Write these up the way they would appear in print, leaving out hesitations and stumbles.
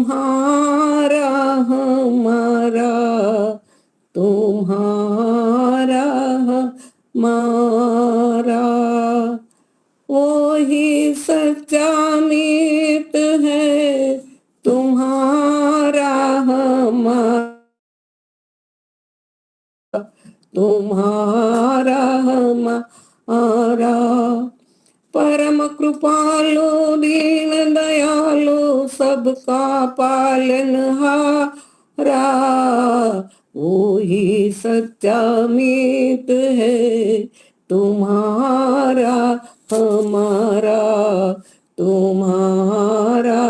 तुम्हारा हमारा, तुम्हारा हमारा, वो ही सच्चा मीत है, तुम्हारा हमारा, तुम्हारा हमारा। परम कृपालु दीन दयालु सबका पालनहारा, वो ही सच्चा मीत है, तुम्हारा हमारा, तुम्हारा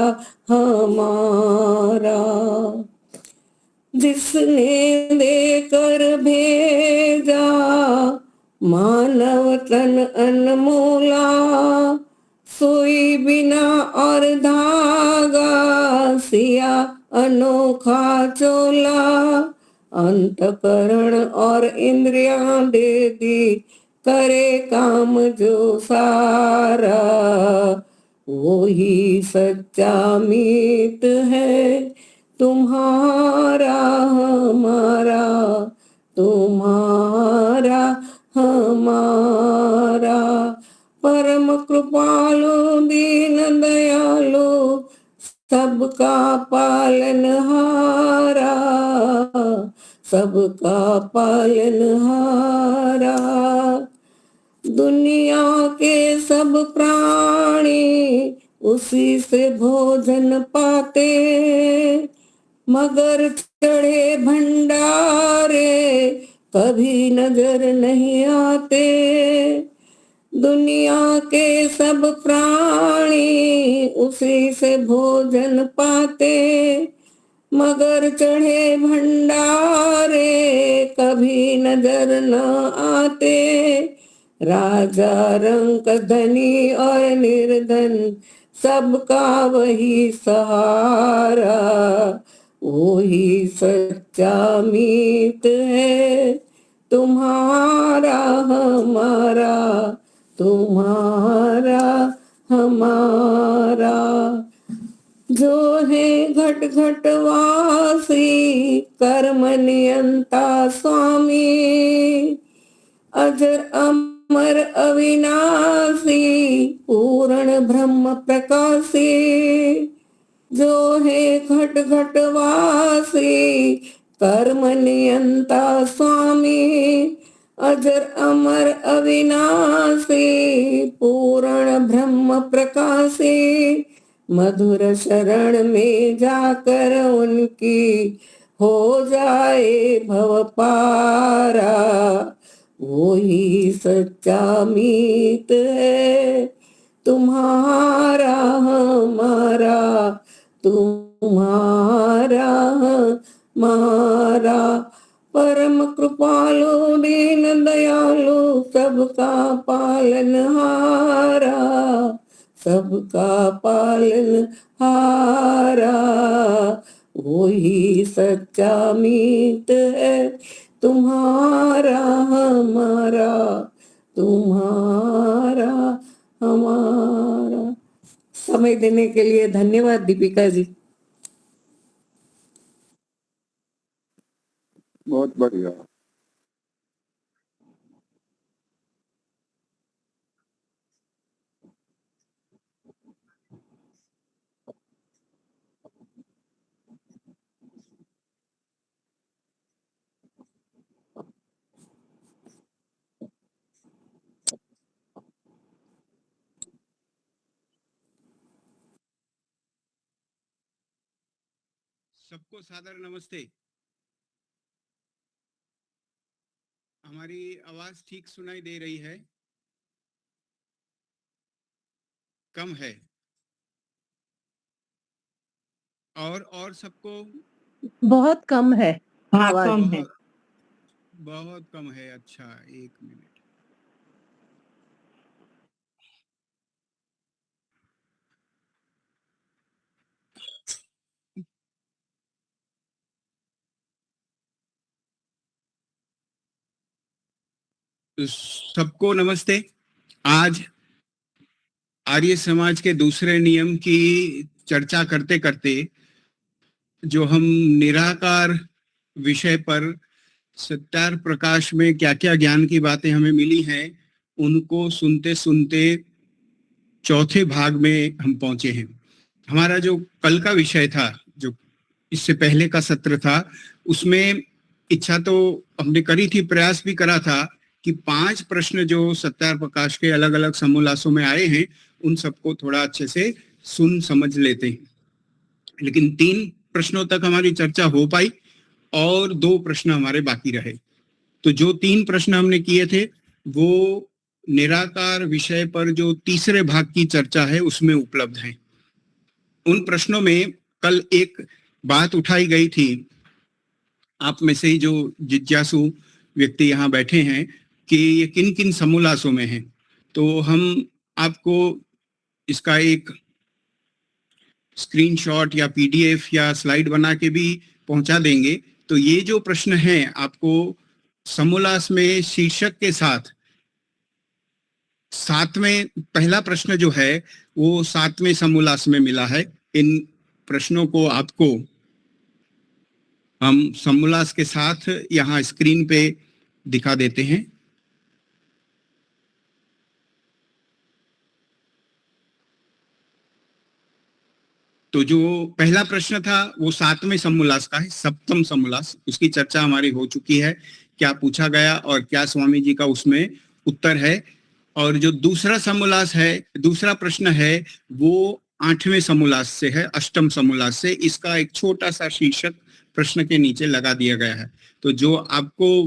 हमारा। जिसने देकर भेजा मानव तन अनमोला, सुई बिना और धागा सिया अनोखा चोला, अंतकरण और इंद्रियां दे दी करे काम जो सारा, वो ही सच्चा मीत है, तुम्हारा हमारा, तुम्हारा हमारा। परम कृपालु दीन दयालु सबका पालनहारा, सबका पालनहारा। दुनिया के सब प्राणी उसी से भोजन पाते, मगर चढ़े भंडारे कभी नजर नहीं आते। दुनिया के सब प्राणी उसी से भोजन पाते, मगर चढ़े भंडारे कभी नजर न आते। राजा रंक धनी और निर्धन सबका वही सहारा, वही सच्चा मीत है, तुम्हारा हमारा, तुम्हारा हमारा। जो है घट घट वासी कर्म नियंता स्वामी, अजर अमर अविनाशी पूर्ण ब्रह्म प्रकाशी। जो है घट घट वासी कर्म नियंता स्वामी, अजर अमर अविनाशी पूर्ण ब्रह्म प्रकाशी। मधुर शरण में जाकर उनकी हो जाए भव पारा, वो ही सच्चा मीत है, तुम्हारा हमारा, तुम्हारा हमारा। परम कृपालु दीन दयालु सबका पालनहारा, सबका पालनहारा, वो ही सच्चा मीत है, तुम्हारा हमारा, तुम्हारा हमारा। समय देने के लिए धन्यवाद दीपिका जी। बहुत बढ़िया। सबको सादर नमस्ते। हमारी आवाज ठीक सुनाई दे रही है? कम है? और सबको बहुत कम है। हाँ, आवाज कम है। बहुत कम है। अच्छा, एक मिनट। सबको नमस्ते। आज आर्य समाज के दूसरे नियम की चर्चा करते करते जो हम निराकार विषय पर सत्यार प्रकाश में क्या क्या ज्ञान की बातें हमें मिली हैं, उनको सुनते सुनते चौथे भाग में हम पहुंचे हैं। हमारा जो कल का विषय था, जो इससे पहले का सत्र था, उसमें इच्छा तो हमने करी थी, प्रयास भी करा था कि 5 प्रश्न जो सत्यार प्रकाश के अलग अलग समोल्लासों में आए हैं उन सबको थोड़ा अच्छे से सुन समझ लेते हैं। लेकिन 3 प्रश्नों तक हमारी चर्चा हो पाई और 2 प्रश्न हमारे बाकी रहे। तो जो 3 प्रश्न हमने किए थे वो निराकार विषय पर जो तीसरे भाग की चर्चा है उसमें उपलब्ध है। उन प्रश्नों में कल एक बात उठाई गई थी, आप में से ही जो जिज्ञासु व्यक्ति यहाँ बैठे हैं, कि ये किन किन समोल्लासों में है। तो हम आपको इसका एक स्क्रीनशॉट या पीडीएफ या स्लाइड बना के भी पहुंचा देंगे। तो ये जो प्रश्न है आपको समोल्लास में शीर्षक के साथ 7वें, पहला प्रश्न जो है वो 7वें समोल्लास में मिला है। इन प्रश्नों को आपको हम समोल्लास के साथ यहाँ स्क्रीन पे दिखा देते हैं। तो जो पहला प्रश्न था वो 7वें समोल्लास का है, सप्तम समोल्लास। उसकी चर्चा हमारी हो चुकी है, क्या पूछा गया और क्या स्वामी जी का उसमें उत्तर है। और जो दूसरा समोल्लास है, दूसरा प्रश्न है, वो 8वें समोल्लास से है, अष्टम समोल्लास से। इसका एक छोटा सा शीर्षक प्रश्न के नीचे लगा दिया गया है। तो जो आपको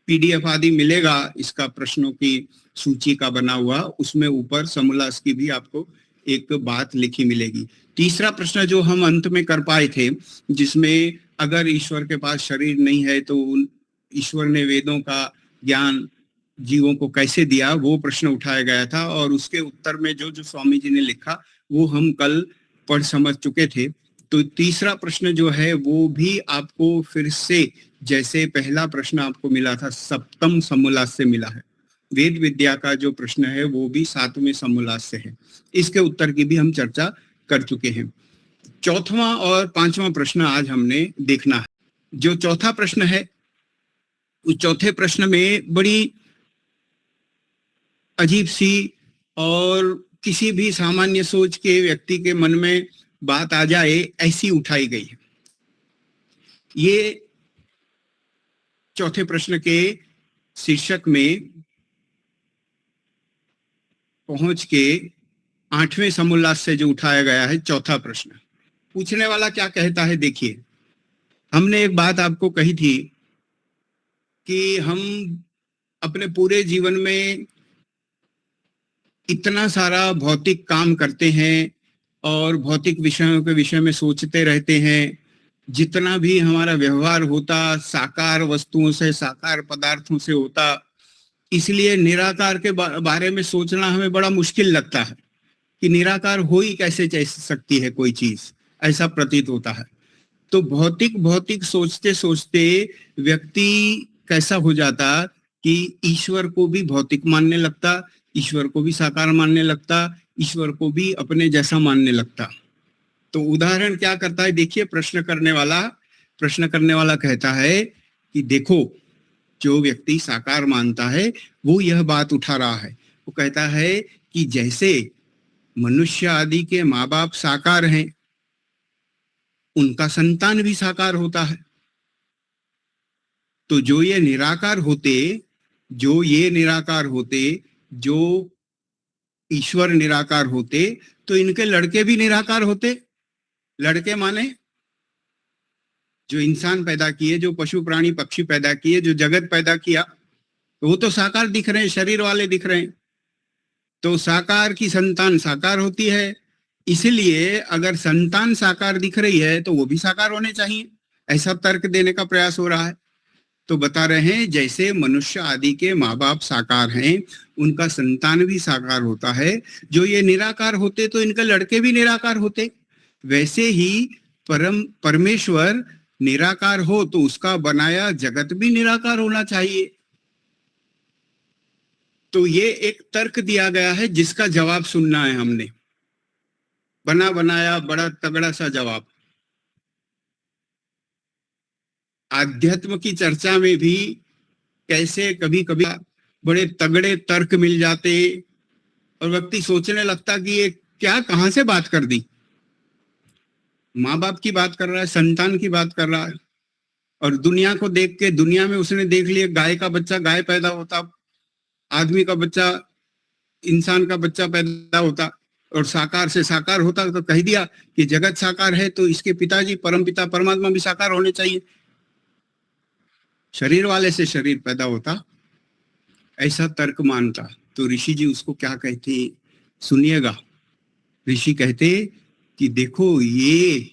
पीडीएफ आदि मिलेगा इसका प्रश्नों की सूची का बना हुआ, उसमें ऊपर समोल्लास की भी आपको एक बात लिखी मिलेगी। तीसरा प्रश्न जो हम अंत में कर पाए थे, जिसमें अगर ईश्वर के पास शरीर नहीं है तो ईश्वर ने वेदों का ज्ञान जीवों को कैसे दिया, वो प्रश्न उठाया गया था। और उसके उत्तर में जो जो स्वामी जी ने लिखा वो हम कल पढ़ समझ चुके थे। तो तीसरा प्रश्न जो है वो भी आपको फिर से, जैसे पहला प्रश्न आपको मिला था, सप्तम समोल्लास से मिला है। वेद विद्या का जो प्रश्न है वो भी 7वें समोल्लास से है। इसके उत्तर की भी हम चर्चा कर चुके हैं। चौथा और 5वां प्रश्न आज हमने देखना है। जो चौथा प्रश्न है, उस चौथे प्रश्न में बड़ी अजीब सी और किसी भी सामान्य सोच के व्यक्ति के मन में बात आ जाए ऐसी उठाई गई है। ये चौथे प्रश्न के शीर्षक में पहुंच के 8वें समोल्लास से जो उठाया गया है चौथा प्रश्न, पूछने वाला क्या कहता है। देखिए, हमने एक बात आपको कही थी कि हम अपने पूरे जीवन में इतना सारा भौतिक काम करते हैं और भौतिक विषयों के विषय में सोचते रहते हैं। जितना भी हमारा व्यवहार होता साकार वस्तुओं से, साकार पदार्थों से होता, इसलिए निराकार के बारे में सोचना हमें बड़ा मुश्किल लगता है कि निराकार हो ही कैसे सकती है कोई चीज, ऐसा प्रतीत होता है। तो भौतिक भौतिक सोचते सोचते व्यक्ति कैसा हो जाता कि ईश्वर को भी भौतिक मानने लगता, ईश्वर को भी साकार मानने लगता, ईश्वर को भी अपने जैसा मानने लगता। तो उदाहरण क्या करता है, देखिए, प्रश्न करने वाला कहता है कि देखो, जो व्यक्ति साकार मानता है वो यह बात उठा रहा है। वो कहता है कि जैसे मनुष्य आदि के माँ बाप साकार हैं, उनका संतान भी साकार होता है। तो जो ये निराकार होते, जो ईश्वर निराकार होते, तो इनके लड़के भी निराकार होते। लड़के माने जो इंसान पैदा किए, जो पशु प्राणी पक्षी पैदा किए, जो जगत पैदा किया, तो वो तो साकार दिख रहे हैं, शरीर वाले दिख रहे हैं। तो साकार की संतान साकार होती है, इसलिए अगर संतान साकार दिख रही है तो वो भी साकार होने चाहिए, ऐसा तर्क देने का प्रयास हो रहा है। तो बता रहे हैं जैसे मनुष्य आदि के माँ बाप साकार हैं, उनका संतान भी साकार होता है। जो ये निराकार होते तो इनके लड़के भी निराकार होते। वैसे ही परमेश्वर निराकार हो तो उसका बनाया जगत भी निराकार होना चाहिए। तो ये एक तर्क दिया गया है जिसका जवाब सुनना है हमने, बना बनाया बड़ा तगड़ा सा जवाब। आध्यात्म की चर्चा में भी कैसे कभी कभी बड़े तगड़े तर्क मिल जाते और व्यक्ति सोचने लगता कि ये क्या, कहां से बात कर दी। माँ बाप की बात कर रहा है, संतान की बात कर रहा है, और दुनिया को देख के, दुनिया में उसने देख लिया गाय का बच्चा गाय पैदा होता, आदमी का बच्चा इंसान का बच्चा पैदा होता, और साकार से साकार होता, तो कह दिया कि जगत साकार है तो इसके पिताजी परम पिता परमात्मा भी साकार होने चाहिए, शरीर वाले से शरीर पैदा होता, ऐसा तर्क मानता। तो ऋषि जी उसको क्या कहते, सुनिएगा। ऋषि कहते कि देखो, ये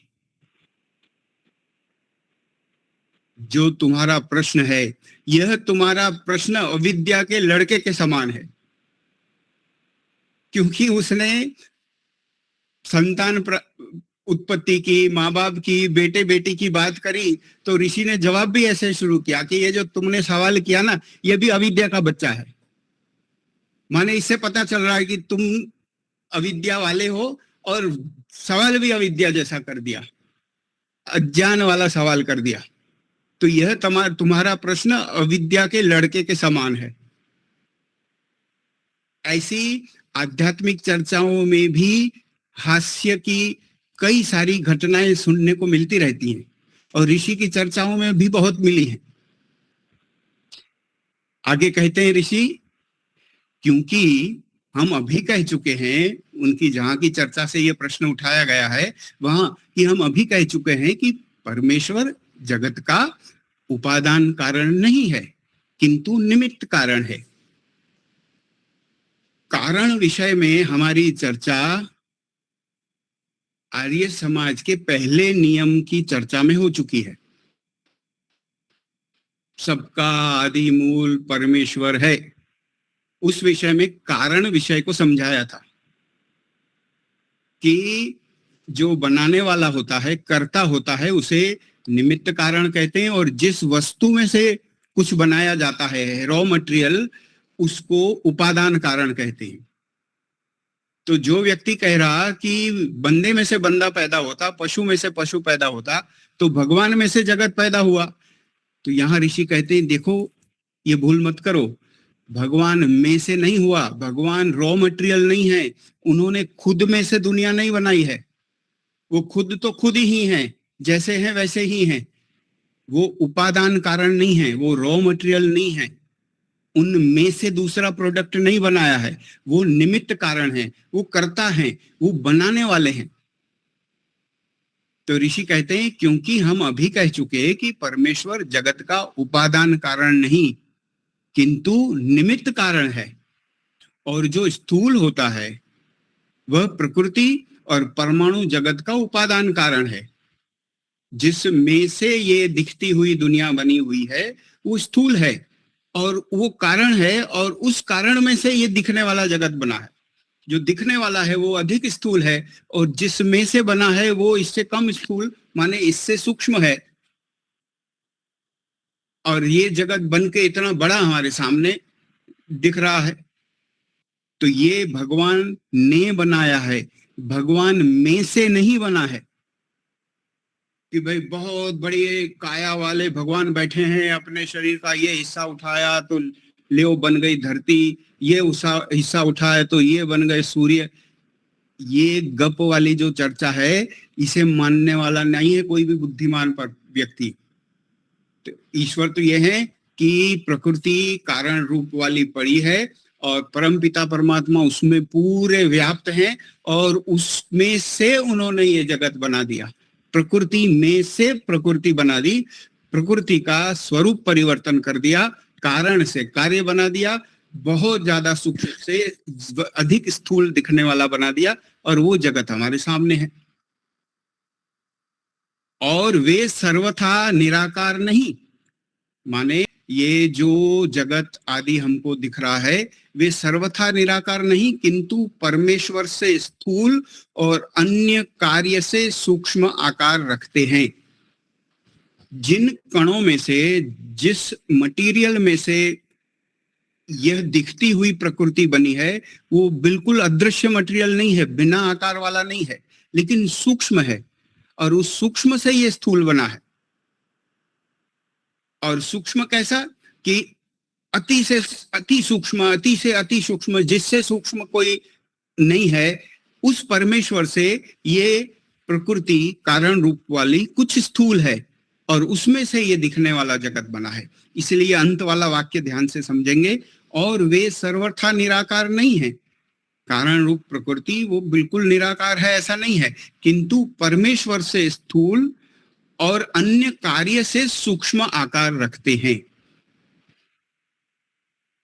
जो तुम्हारा प्रश्न है, यह तुम्हारा प्रश्न अविद्या के लड़के के समान है, क्योंकि उसने संतान उत्पत्ति की, माँ बाप की, बेटे बेटी की बात करी, तो ऋषि ने जवाब भी ऐसे शुरू किया कि ये जो तुमने सवाल किया ना, ये भी अविद्या का बच्चा है। माने इससे पता चल रहा है कि तुम अविद्या वाले हो, और सवाल भी अविद्या जैसा कर दिया, अज्ञान वाला सवाल कर दिया। तो यह तुम्हारा प्रश्न अविद्या के लड़के के समान है। ऐसी आध्यात्मिक चर्चाओं में भी हास्य की कई सारी घटनाएं सुनने को मिलती रहती हैं, और ऋषि की चर्चाओं में भी बहुत मिली हैं। आगे कहते हैं ऋषि, क्योंकि हम अभी कह चुके हैं, उनकी जहां की चर्चा से यह प्रश्न उठाया गया है वहां, कि हम अभी कह चुके हैं कि परमेश्वर जगत का उपादान कारण नहीं है, किंतु निमित्त कारण है। कारण विषय में हमारी चर्चा आर्य समाज के पहले नियम की चर्चा में हो चुकी है। सबका आदि मूल परमेश्वर है, उस विषय में कारण विषय को समझाया था कि जो बनाने वाला होता है, कर्ता होता है, उसे निमित्त कारण कहते हैं, और जिस वस्तु में से कुछ बनाया जाता है, रॉ मटेरियल, उसको उपादान कारण कहते हैं। तो जो व्यक्ति कह रहा कि बंदे में से बंदा पैदा होता, पशु में से पशु पैदा होता, तो भगवान में से जगत पैदा हुआ, तो यहाँ ऋषि कहते हैं देखो, ये भूल मत करो, भगवान में से नहीं हुआ, भगवान रॉ मटेरियल नहीं है, उन्होंने खुद में से दुनिया नहीं बनाई है, वो खुद तो खुद ही हैं, जैसे हैं वैसे ही हैं, वो उपादान कारण नहीं है, वो रॉ मटेरियल नहीं है, उनमें से दूसरा प्रोडक्ट नहीं बनाया है, वो निमित्त कारण है, वो कर्ता है, वो बनाने वाले हैं। तो ऋषि कहते हैं क्योंकि हम अभी कह चुके हैं कि परमेश्वर जगत का उपादान कारण नहीं किंतु निमित्त कारण है, और जो स्थूल होता है वह प्रकृति और परमाणु जगत का उपादान कारण है। जिसमें से ये दिखती हुई दुनिया बनी हुई है वो स्थूल है, और वो कारण है, और उस कारण में से ये दिखने वाला जगत बना है। जो दिखने वाला है वो अधिक स्थूल है, और जिसमें से बना है वो इससे कम स्थूल, माने इससे सूक्ष्म है। और ये जगत बन के इतना बड़ा हमारे सामने दिख रहा है, तो ये भगवान ने बनाया है, भगवान में से नहीं बना है कि भाई बहुत बड़ी काया वाले भगवान बैठे हैं, अपने शरीर का ये हिस्सा उठाया तो ले बन गई धरती, ये हिस्सा उठाया तो ये बन गए सूर्य। ये गप वाली जो चर्चा है, इसे मानने वाला नहीं है कोई भी बुद्धिमान पर व्यक्ति। तो ईश्वर तो यह है कि प्रकृति कारण रूप वाली पड़ी है, और परमपिता परमात्मा उसमें पूरे व्याप्त हैं, और उसमें से उन्होंने ये जगत बना दिया, प्रकृति में से प्रकृति बना दी, प्रकृति का स्वरूप परिवर्तन कर दिया, कारण से कार्य बना दिया, बहुत ज्यादा सूक्ष्म से अधिक स्थूल दिखने वाला बना दिया, और वो जगत हमारे सामने है। और वे सर्वथा निराकार नहीं, माने ये जो जगत आदि हमको दिख रहा है वे सर्वथा निराकार नहीं, किंतु परमेश्वर से स्थूल और अन्य कार्य से सूक्ष्म आकार रखते हैं। जिन कणों में से, जिस मटेरियल में से यह दिखती हुई प्रकृति बनी है वो बिल्कुल अदृश्य मटेरियल नहीं है, बिना आकार वाला नहीं है, लेकिन सूक्ष्म है, और उस सूक्ष्म से ये स्थूल बना है। और सूक्ष्म कैसा कि अति से अति सूक्ष्म, अति से अति सूक्ष्म, जिससे सूक्ष्म कोई नहीं है, उस परमेश्वर से ये प्रकृति कारण रूप वाली कुछ स्थूल है और उसमें से ये दिखने वाला जगत बना है। इसलिए अंत वाला वाक्य ध्यान से समझेंगे। और वे सर्वथा निराकार नहीं है। कारण रूप प्रकृति वो बिल्कुल निराकार है ऐसा नहीं है, किंतु परमेश्वर से स्थूल और अन्य कार्य से सूक्ष्म आकार रखते हैं।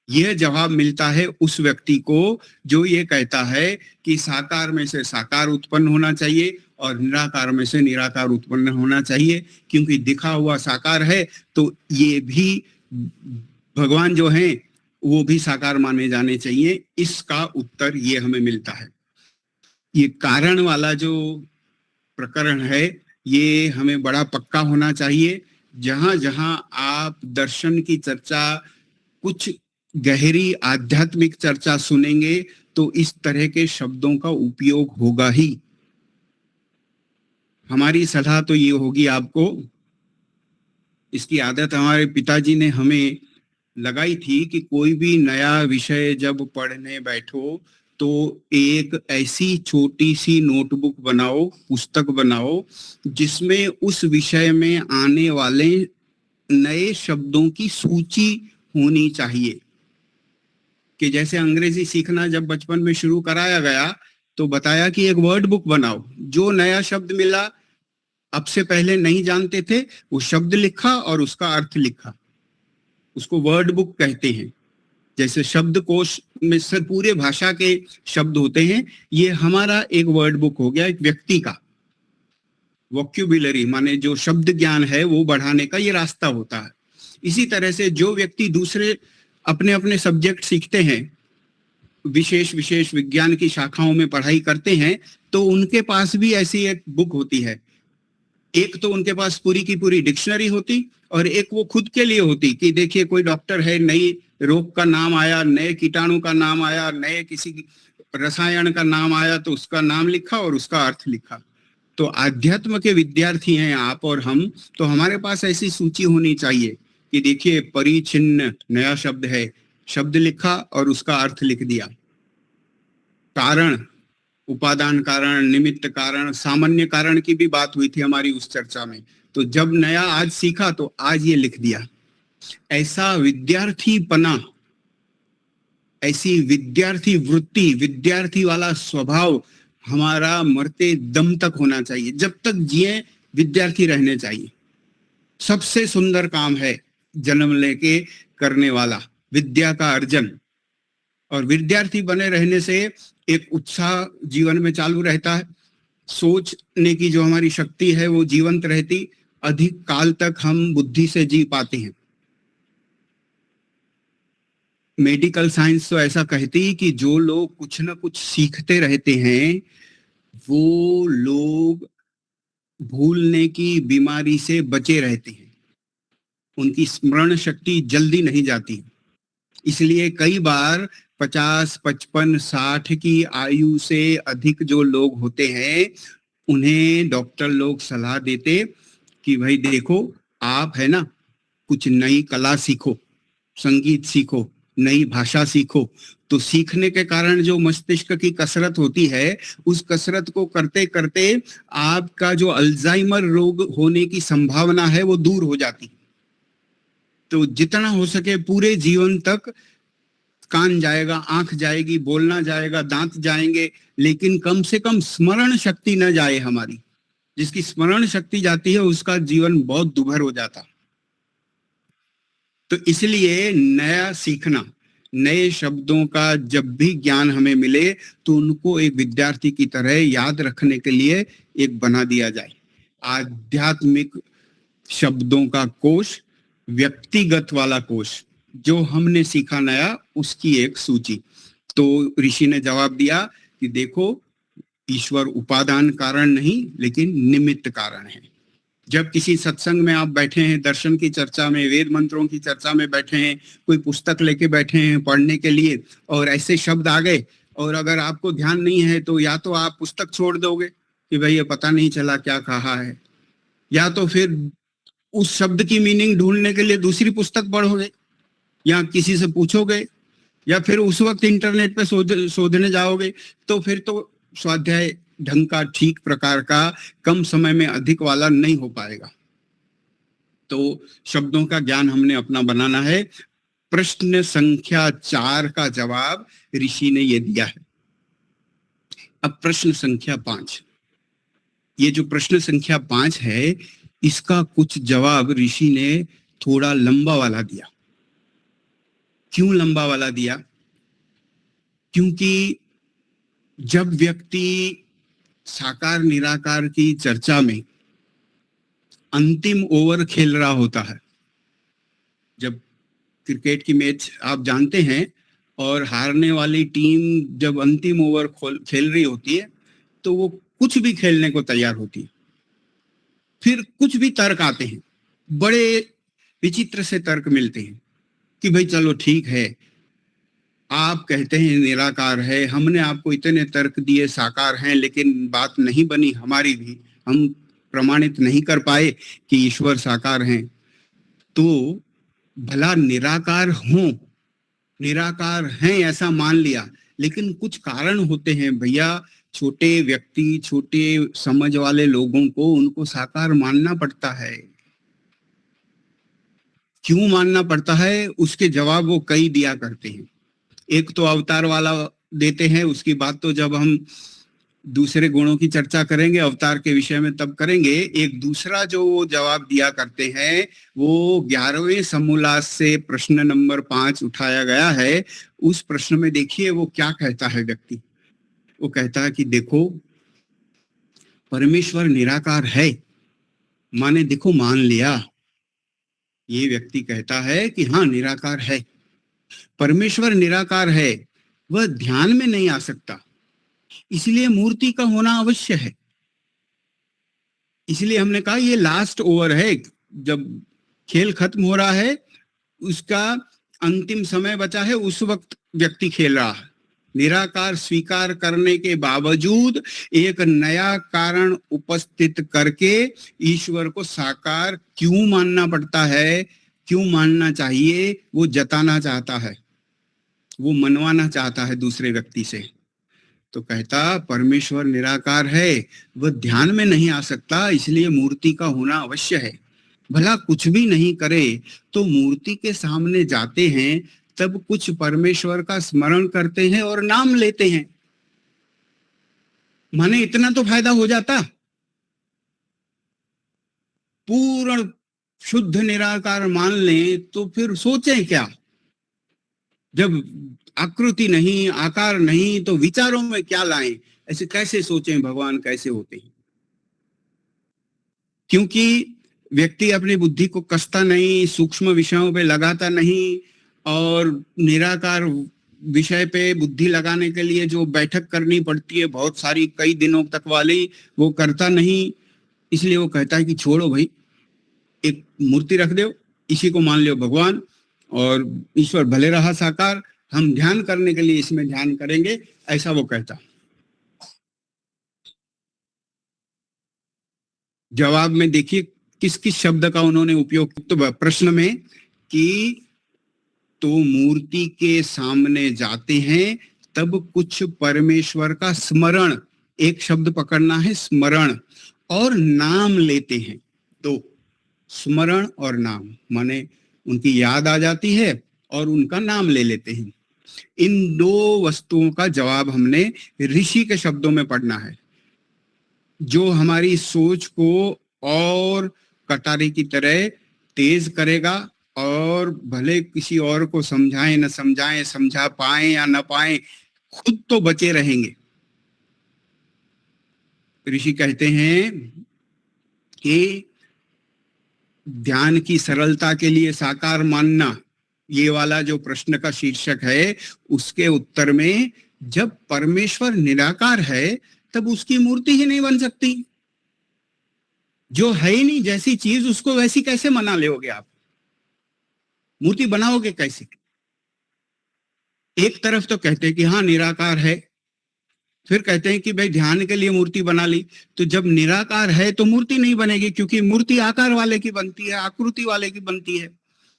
यह जवाब मिलता है उस व्यक्ति को जो ये कहता है कि साकार में से साकार उत्पन्न होना चाहिए और निराकार में से निराकार उत्पन्न होना चाहिए, क्योंकि दिखा हुआ साकार है तो ये भी भगवान जो हैं वो भी साकार माने जाने चाहिए। इसका उत्तर ये हमें मिलता है। ये कारण वाला जो प्रकरण है ये हमें बड़ा पक्का होना चाहिए। जहां जहां आप दर्शन की चर्चा, कुछ गहरी आध्यात्मिक चर्चा सुनेंगे तो इस तरह के शब्दों का उपयोग होगा ही। हमारी सलाह तो ये होगी आपको, इसकी आदत हमारे पिताजी ने हमें लगाई थी कि कोई भी नया विषय जब पढ़ने बैठो तो एक ऐसी छोटी सी नोटबुक बनाओ, पुस्तक बनाओ, जिसमें उस विषय में आने वाले नए शब्दों की सूची होनी चाहिए। कि जैसे अंग्रेजी सीखना जब बचपन में शुरू कराया गया तो बताया कि एक वर्ड बुक बनाओ, जो नया शब्द मिला अब से पहले नहीं जानते थे वो शब्द लिखा और उसका अर्थ लिखा, उसको वर्ड बुक कहते हैं। जैसे शब्दकोश में से पूरे भाषा के शब्द होते हैं, ये हमारा एक वर्ड बुक हो गया, एक व्यक्ति का वोक्यूबुलरी माने जो शब्द ज्ञान है वो बढ़ाने का ये रास्ता होता है। इसी तरह से जो व्यक्ति दूसरे अपने अपने सब्जेक्ट सीखते हैं, विशेष विशेष विज्ञान की शाखाओं में पढ़ाई करते हैं, तो उनके पास भी ऐसी एक बुक होती है। एक तो उनके पास पूरी की पूरी डिक्शनरी होती और एक वो खुद के लिए होती कि देखिए कोई डॉक्टर है, नई रोग का नाम आया, नए कीटाणु का नाम आया, नए किसी रसायन का नाम आया तो उसका नाम लिखा और उसका अर्थ लिखा। तो आध्यात्म के विद्यार्थी हैं आप और हम, तो हमारे पास ऐसी सूची होनी चाहिए कि देखिए परिचिन्न नया शब्द है, शब्द लिखा और उसका अर्थ लिख दिया। कारण, उपादान कारण, निमित्त कारण, सामान्य कारण की भी बात हुई थी हमारी उस चर्चा में, तो जब नया आज सीखा तो आज ये लिख दिया। ऐसा विद्यार्थीपना, ऐसी विद्यार्थी वृत्ति, विद्यार्थी वाला स्वभाव हमारा मरते दम तक होना चाहिए। जब तक जिए विद्यार्थी रहने चाहिए। सबसे सुंदर काम है जन्म लेके करने वाला विद्या का अर्जन। और विद्यार्थी बने रहने से एक उत्साह जीवन में चालू रहता है, सोचने की जो हमारी शक्ति है वो जीवंत रहती, अधिक काल तक हम बुद्धि से जी पाते हैं। मेडिकल साइंस तो ऐसा कहती है कि जो लोग कुछ ना कुछ सीखते रहते हैं वो लोग भूलने की बीमारी से बचे रहते हैं, उनकी स्मरण शक्ति जल्दी नहीं जाती। इसलिए कई बार 50, 55, 60 की आयु से अधिक जो लोग होते हैं उन्हें डॉक्टर लोग सलाह देते कि भाई देखो आप है ना कुछ नई कला सीखो, संगीत सीखो, नई भाषा सीखो। तो सीखने के कारण जो मस्तिष्क की कसरत होती है, उस कसरत को करते करते आपका जो अल्जाइमर रोग होने की संभावना है वो दूर हो जाती। तो जितना हो सके पूरे जीवन तक कान जाएगा, आंख जाएगी, बोलना जाएगा, दांत जाएंगे, लेकिन कम से कम स्मरण शक्ति न जाए हमारी। जिसकी स्मरण शक्ति जाती है उसका जीवन बहुत दुभर हो जाता। तो इसलिए नया सीखना, नए शब्दों का जब भी ज्ञान हमें मिले तो उनको एक विद्यार्थी की तरह याद रखने के लिए एक बना दिया जाए आध्यात्मिक शब्दों का कोश, व्यक्तिगत वाला कोश, जो हमने सीखा नया उसकी एक सूची। तो ऋषि ने जवाब दिया कि देखो ईश्वर उपादान कारण नहीं लेकिन निमित्त कारण है। जब किसी सत्संग में आप बैठे हैं, दर्शन की चर्चा में, वेद मंत्रों की चर्चा में बैठे हैं, कोई पुस्तक लेके बैठे हैं पढ़ने के लिए और ऐसे शब्द आ गए और अगर आपको ध्यान नहीं है तो या तो आप पुस्तक छोड़ दोगे कि भाई ये पता नहीं चला क्या कहा है, या तो फिर उस शब्द की मीनिंग ढूंढने के लिए दूसरी पुस्तक पढ़ोगे या किसी से पूछोगे या फिर उस वक्त इंटरनेट पे शोधने जाओगे, तो फिर तो स्वाध्याय ढंग का, ठीक प्रकार का, कम समय में अधिक वाला नहीं हो पाएगा। तो शब्दों का ज्ञान हमने अपना बनाना है। प्रश्न संख्या 4 का जवाब ऋषि ने ये दिया है। अब प्रश्न संख्या 5, ये जो प्रश्न संख्या 5 है, इसका कुछ जवाब ऋषि ने थोड़ा लंबा वाला दिया। क्यों लंबा वाला दिया? क्योंकि जब व्यक्ति साकार निराकार की चर्चा में अंतिम ओवर खेल रहा होता है, जब क्रिकेट की मैच आप जानते हैं और हारने वाली टीम जब अंतिम ओवर खेल रही होती है तो वो कुछ भी खेलने को तैयार होती है। फिर कुछ भी तर्क आते हैं, बड़े विचित्र से तर्क मिलते हैं कि भाई चलो ठीक है, आप कहते हैं निराकार है, हमने आपको इतने तर्क दिए साकार हैं, लेकिन बात नहीं बनी हमारी भी, हम प्रमाणित नहीं कर पाए कि ईश्वर साकार हैं। तो भला निराकार हों, निराकार हैं ऐसा मान लिया, लेकिन कुछ कारण होते हैं भैया। छोटे व्यक्ति, छोटे समझ वाले लोगों को उनको साकार मानना पड़ता है। क्यों मानना पड़ता है, उसके जवाब वो कई दिया करते हैं। एक तो अवतार वाला देते हैं, उसकी बात तो जब हम दूसरे गुणों की चर्चा करेंगे अवतार के विषय में तब करेंगे। एक दूसरा जो जवाब दिया करते हैं वो 11वें समोल्लास से प्रश्न नंबर 5 उठाया गया है। उस प्रश्न में देखिए वो क्या कहता है व्यक्ति। वो कहता है कि देखो, परमेश्वर निराकार है, माने देखो मान लिया। ये व्यक्ति कहता है कि हाँ निराकार है, परमेश्वर निराकार है, वह ध्यान में नहीं आ सकता, इसलिए मूर्ति का होना अवश्य है। इसलिए हमने कहा ये लास्ट ओवर है, जब खेल खत्म हो रहा है, उसका अंतिम समय बचा है, उस वक्त व्यक्ति खेल रहा है। निराकार स्वीकार करने के बावजूद एक नया कारण उपस्थित करके ईश्वर को साकार क्यों मानना पड़ता है, क्यों मानना चाहिए, वो जताना चाहता है, वो मनवाना चाहता है दूसरे व्यक्ति से। तो कहता परमेश्वर निराकार है, वह ध्यान में नहीं आ सकता, इसलिए मूर्ति का होना अवश्य है। भला कुछ भी नहीं करे तो मूर्ति के सामने जाते हैं, तब कुछ परमेश्वर का स्मरण करते हैं और नाम लेते हैं, माने इतना तो फायदा हो जाता। पूर्ण शुद्ध निराकार मान लें तो फिर सोचें क्या। जब आकृति नहीं, आकार नहीं, तो विचारों में क्या लाएं, ऐसे कैसे सोचें भगवान कैसे होते हैं। क्योंकि व्यक्ति अपनी बुद्धि को कसता नहीं, सूक्ष्म विषयों पे लगाता नहीं, और निराकार विषय पे बुद्धि लगाने के लिए जो बैठक करनी पड़ती है बहुत सारी, कई दिनों तक वाली, वो करता नहीं। इसलिए वो कहता है कि छोड़ो भाई, एक मूर्ति रख दो, इसी को मान लो भगवान, और ईश्वर भले रहा साकार, हम ध्यान करने के लिए इसमें ध्यान करेंगे, ऐसा वो कहता। जवाब में देखिए किस किस शब्द का उन्होंने उपयोग, तो प्रश्न में कि तो मूर्ति के सामने जाते हैं तब कुछ परमेश्वर का स्मरण, एक शब्द पकड़ना है स्मरण, और नाम लेते हैं। तो स्मरण और नाम माने उनकी याद आ जाती है और उनका नाम ले लेते हैं। इन दो वस्तुओं का जवाब हमने ऋषि के शब्दों में पढ़ना है, जो हमारी सोच को और कटारी की तरह तेज करेगा, और भले किसी और को समझाएं न समझाएं, समझा पाए या न पाए, खुद तो बचे रहेंगे। ऋषि कहते हैं कि ध्यान की सरलता के लिए साकार मानना, ये वाला जो प्रश्न का शीर्षक है, उसके उत्तर में जब परमेश्वर निराकार है तब उसकी मूर्ति ही नहीं बन सकती। जो है ही नहीं, जैसी चीज उसको वैसी कैसे मना लोगे आप, मूर्ति बनाओगे कैसे। एक तरफ तो कहते हैं कि हाँ निराकार है, फिर कहते हैं कि भाई ध्यान के लिए मूर्ति बना ली, तो जब निराकार है तो मूर्ति नहीं बनेगी, क्योंकि मूर्ति आकार वाले की बनती है, आकृति वाले की बनती है।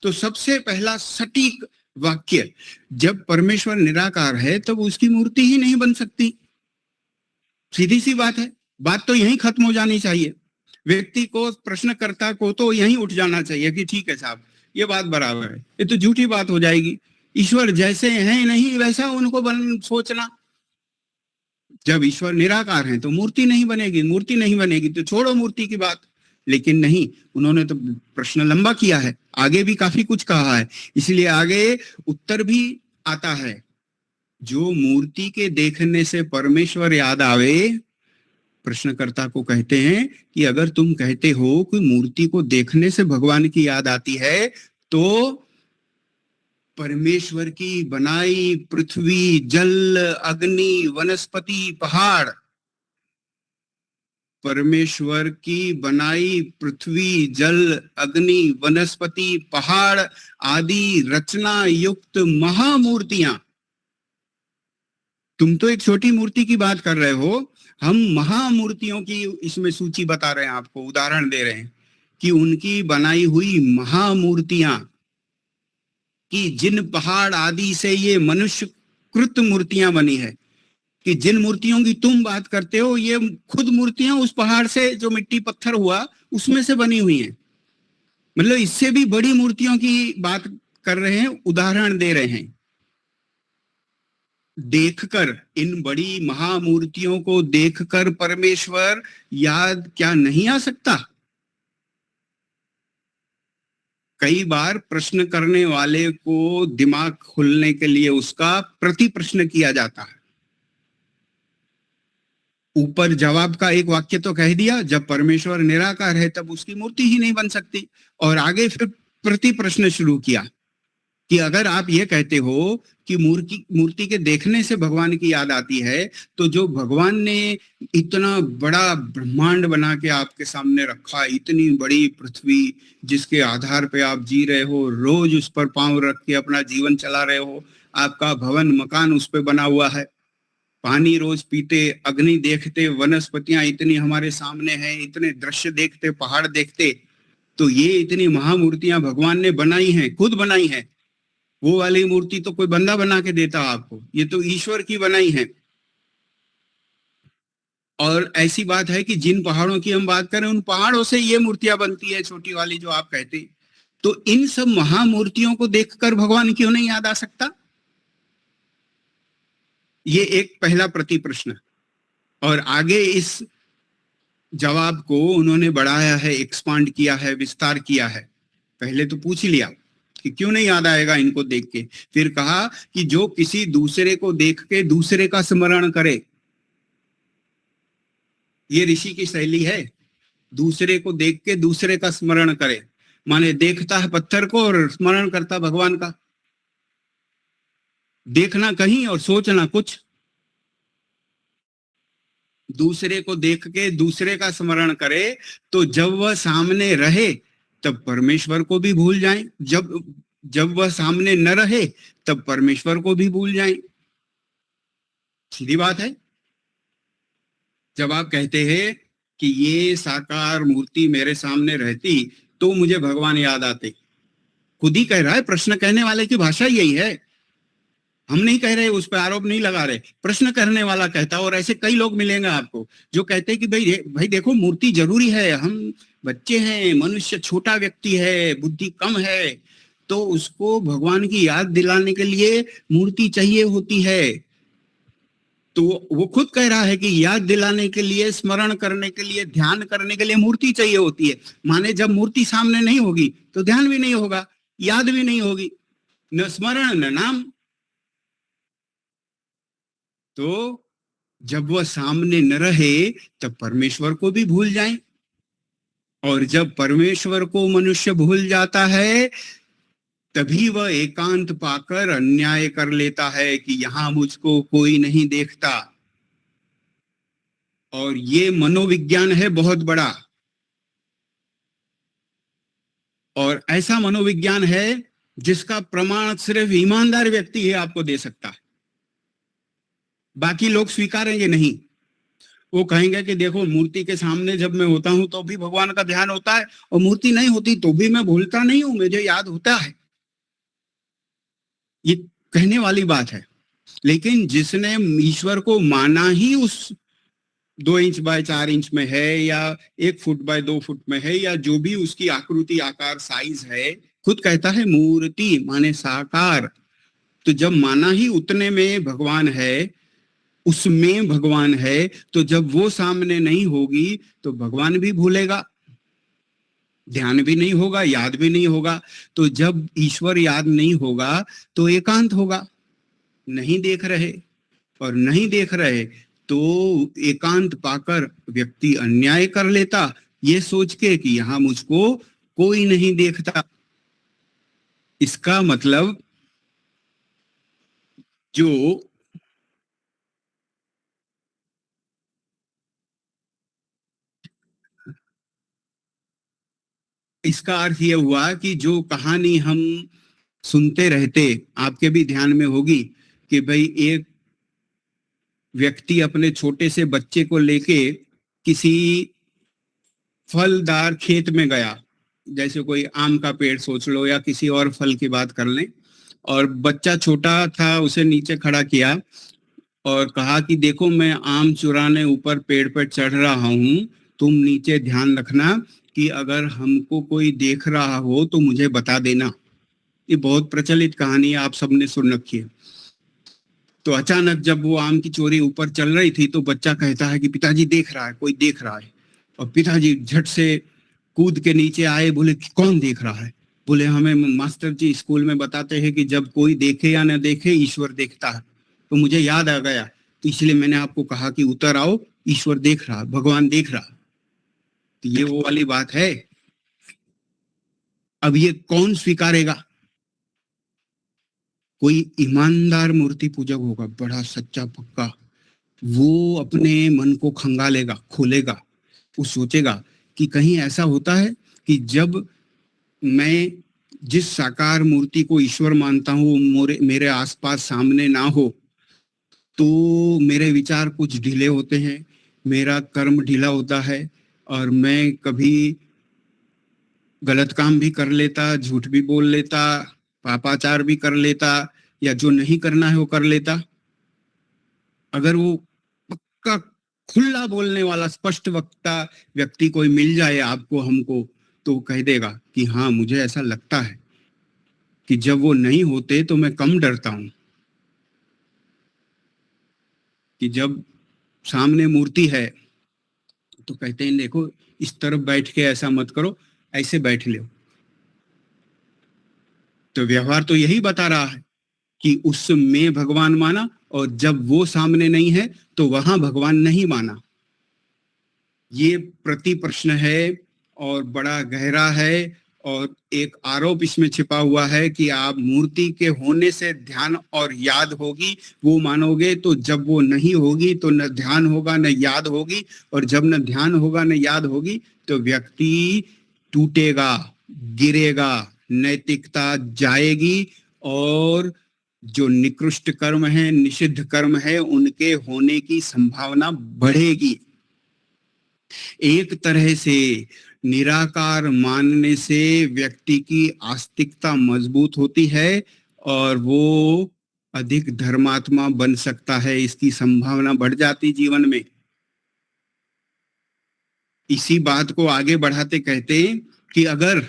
तो सबसे पहला सटीक वाक्य, जब परमेश्वर निराकार है तब उसकी मूर्ति ही नहीं बन सकती। सीधी सी बात है, बात तो यहीं खत्म हो जानी चाहिए। व्यक्ति को, प्रश्नकर्ता को तो यहीं उठ जाना चाहिए कि ठीक है साहब, ये बात बराबर है। ये तो झूठी बात हो जाएगी। ईश्वर जैसे हैं नहीं वैसा उनको सोचना। जब ईश्वर निराकार है तो मूर्ति नहीं बनेगी, मूर्ति नहीं बनेगी तो छोड़ो मूर्ति की बात। लेकिन नहीं, उन्होंने तो प्रश्न लंबा किया है, आगे भी काफी कुछ कहा है, इसलिए आगे उत्तर भी आता है। जो मूर्ति के देखने से परमेश्वर याद आवे, प्रश्नकर्ता को कहते हैं कि अगर तुम कहते हो कि मूर्ति को देखने से भगवान की याद आती है, तो परमेश्वर की बनाई पृथ्वी, जल, अग्नि, वनस्पति, पहाड़, परमेश्वर की बनाई पृथ्वी, जल, अग्नि, वनस्पति, पहाड़ आदि रचना युक्त महामूर्तियां, तुम तो एक छोटी मूर्ति की बात कर रहे हो, हम महामूर्तियों की इसमें सूची बता रहे हैं, आपको उदाहरण दे रहे हैं कि उनकी बनाई हुई महामूर्तियां, कि जिन पहाड़ आदि से ये मनुष्य कृत मूर्तियां बनी है, कि जिन मूर्तियों की तुम बात करते हो, ये खुद मूर्तियां उस पहाड़ से जो मिट्टी पत्थर हुआ उसमें से बनी हुई हैं। मतलब इससे भी बड़ी मूर्तियों की बात कर रहे हैं, उदाहरण दे रहे हैं। देखकर, इन बड़ी महामूर्तियों को देखकर परमेश्वर याद क्या नहीं आ सकता? कई बार प्रश्न करने वाले को दिमाग खुलने के लिए उसका प्रति प्रश्न किया जाता है। ऊपर जवाब का एक वाक्य तो कह दिया, जब परमेश्वर निराकार है तब उसकी मूर्ति ही नहीं बन सकती, और आगे फिर प्रति प्रश्न शुरू किया कि अगर आप ये कहते हो कि मूर्ति के देखने से भगवान की याद आती है, तो जो भगवान ने इतना बड़ा ब्रह्मांड बना के आपके सामने रखा, इतनी बड़ी पृथ्वी जिसके आधार पे आप जी रहे हो, रोज उस पर पांव रख के अपना जीवन चला रहे हो, आपका भवन मकान उस पे बना हुआ है, पानी रोज पीते, अग्नि देखते, वनस्पतियां इतनी हमारे सामने हैं, इतने दृश्य देखते, पहाड़ देखते, तो ये इतनी महामूर्तियां भगवान ने बनाई हैं, खुद बनाई हैं। वो वाली मूर्ति तो कोई बंदा बना के देता आपको, ये तो ईश्वर की बनाई है। और ऐसी बात है कि जिन पहाड़ों की हम बात करें, उन पहाड़ों से ये मूर्तियां बनती है, छोटी वाली जो आप कहते, तो इन सब महामूर्तियों को देखकर भगवान क्यों नहीं याद आ सकता? ये एक पहला प्रति प्रश्न। और आगे इस जवाब को उन्होंने बढ़ाया है, एक्सपांड किया है, विस्तार किया है। पहले तो पूछ लिया कि क्यों नहीं याद आएगा इनको देख के, फिर कहा कि जो किसी दूसरे को देख के दूसरे का स्मरण करे, ये ऋषि की शैली है, दूसरे को देख के दूसरे का स्मरण करे, माने देखता है पत्थर को और स्मरण करता भगवान का। देखना कहीं और सोचना कुछ। दूसरे को देख के दूसरे का स्मरण करे, तो जब वह सामने रहे तब परमेश्वर को भी भूल जाएं, जब वह सामने न रहे तब परमेश्वर को भी भूल जाएं। सीधी बात है। जब आप कहते हैं कि ये साकार मूर्ति मेरे सामने रहती तो मुझे भगवान याद आते, खुद ही कह रहा है, प्रश्न कहने वाले की भाषा यही है, हम नहीं कह रहे, उस पर आरोप नहीं लगा रहे, प्रश्न करने वाला कहता। और ऐसे कई लोग मिलेंगे आपको जो कहते हैं कि भाई देखो, मूर्ति जरूरी है, हम बच्चे हैं, मनुष्य छोटा व्यक्ति है, बुद्धि कम है, तो उसको भगवान की याद दिलाने के लिए मूर्ति चाहिए होती है। तो वो खुद कह रहा है कि याद दिलाने के लिए, स्मरण करने के लिए, ध्यान करने के लिए मूर्ति चाहिए होती है। माने जब मूर्ति सामने नहीं होगी तो ध्यान भी नहीं होगा, याद भी नहीं होगी, न स्मरण न नाम। तो जब वह सामने न रहे तब परमेश्वर को भी भूल जाएं, और जब परमेश्वर को मनुष्य भूल जाता है तभी वह एकांत पाकर अन्याय कर लेता है कि यहां मुझको कोई नहीं देखता। और ये मनोविज्ञान है बहुत बड़ा, और ऐसा मनोविज्ञान है जिसका प्रमाण सिर्फ ईमानदार व्यक्ति ही आपको दे सकता है। बाकी लोग स्वीकारेंगे नहीं। वो कहेंगे कि देखो मूर्ति के सामने जब मैं होता हूं तो भी भगवान का ध्यान होता है, और मूर्ति नहीं होती तो भी मैं भूलता नहीं हूं, मुझे याद होता है। ये कहने वाली बात है। लेकिन जिसने ईश्वर को माना ही उस 2 इंच बाय 4 इंच में है, या 1 फुट बाय 2 फुट में है, या जो भी उसकी आकृति आकार साइज है, खुद कहता है मूर्ति माने साकार। तो जब माना ही उतने में भगवान है, उसमें भगवान है, तो जब वो सामने नहीं होगी तो भगवान भी भूलेगा, ध्यान भी नहीं होगा, याद भी नहीं होगा। तो जब ईश्वर याद नहीं होगा तो एकांत होगा, नहीं देख रहे, और नहीं देख रहे तो एकांत पाकर व्यक्ति अन्याय कर लेता, ये सोच के कि यहां मुझको कोई नहीं देखता। इसका मतलब जो इसका अर्थ यह हुआ कि जो कहानी हम सुनते रहते, आपके भी ध्यान में होगी कि भाई एक व्यक्ति अपने छोटे से बच्चे को लेके किसी फलदार खेत में गया, जैसे कोई आम का पेड़ सोच लो या किसी और फल की बात कर लें, और बच्चा छोटा था, उसे नीचे खड़ा किया और कहा कि देखो मैं आम चुराने ऊपर पेड़ पर चढ़ रहा हूं, तुम नीचे ध्यान रखना कि अगर हमको कोई देख रहा हो तो मुझे बता देना। ये बहुत प्रचलित कहानी है, आप सबने सुन रखी है। तो अचानक जब वो आम की चोरी ऊपर चल रही थी तो बच्चा कहता है कि पिताजी देख रहा है, कोई देख रहा है। और पिताजी झट से कूद के नीचे आए, बोले कि कौन देख रहा है? बोले हमें मास्टर जी स्कूल में बताते हैं कि जब कोई देखे या न देखे ईश्वर देखता है। तो मुझे याद आ गया, तो इसलिए मैंने आपको कहा कि उतर आओ, ईश्वर देख रहा, भगवान देख रहा। तो ये वो वाली बात है। अब ये कौन स्वीकारेगा? कोई ईमानदार मूर्ति पूजक होगा, बड़ा सच्चा पक्का, वो अपने मन को खंगालेगा, खोलेगा। वो सोचेगा कि कहीं ऐसा होता है कि जब मैं जिस साकार मूर्ति को ईश्वर मानता हूँ मेरे आसपास सामने ना हो तो मेरे विचार कुछ ढीले होते हैं, मेरा कर्म ढीला होता है, और मैं कभी गलत काम भी कर लेता, झूठ भी बोल लेता, पापाचार भी कर लेता, या जो नहीं करना है वो कर लेता। अगर वो पक्का खुला बोलने वाला स्पष्ट वक्ता व्यक्ति कोई मिल जाए आपको, हमको, तो वो कह देगा कि हाँ मुझे ऐसा लगता है कि जब वो नहीं होते तो मैं कम डरता हूं, कि जब सामने मूर्ति है तो कहते हैं देखो इस तरफ बैठ के ऐसा मत करो, ऐसे बैठ लो। तो व्यवहार तो यही बता रहा है कि उसमें भगवान माना, और जब वो सामने नहीं है तो वहां भगवान नहीं माना। ये प्रति प्रश्न है और बड़ा गहरा है, और एक आरोप इसमें छिपा हुआ है कि आप मूर्ति के होने से ध्यान और याद होगी वो मानोगे, तो जब वो नहीं होगी तो न ध्यान होगा न याद होगी, और जब न ध्यान होगा न याद होगी तो व्यक्ति टूटेगा, गिरेगा, नैतिकता जाएगी, और जो निकृष्ट कर्म है, निषिद्ध कर्म है, उनके होने की संभावना बढ़ेगी। एक तरह से निराकार मानने से व्यक्ति की आस्तिकता मजबूत होती है और वो अधिक धर्मात्मा बन सकता है, इसकी संभावना बढ़ जाती जीवन में। इसी बात को आगे बढ़ाते कहते हैं कि अगर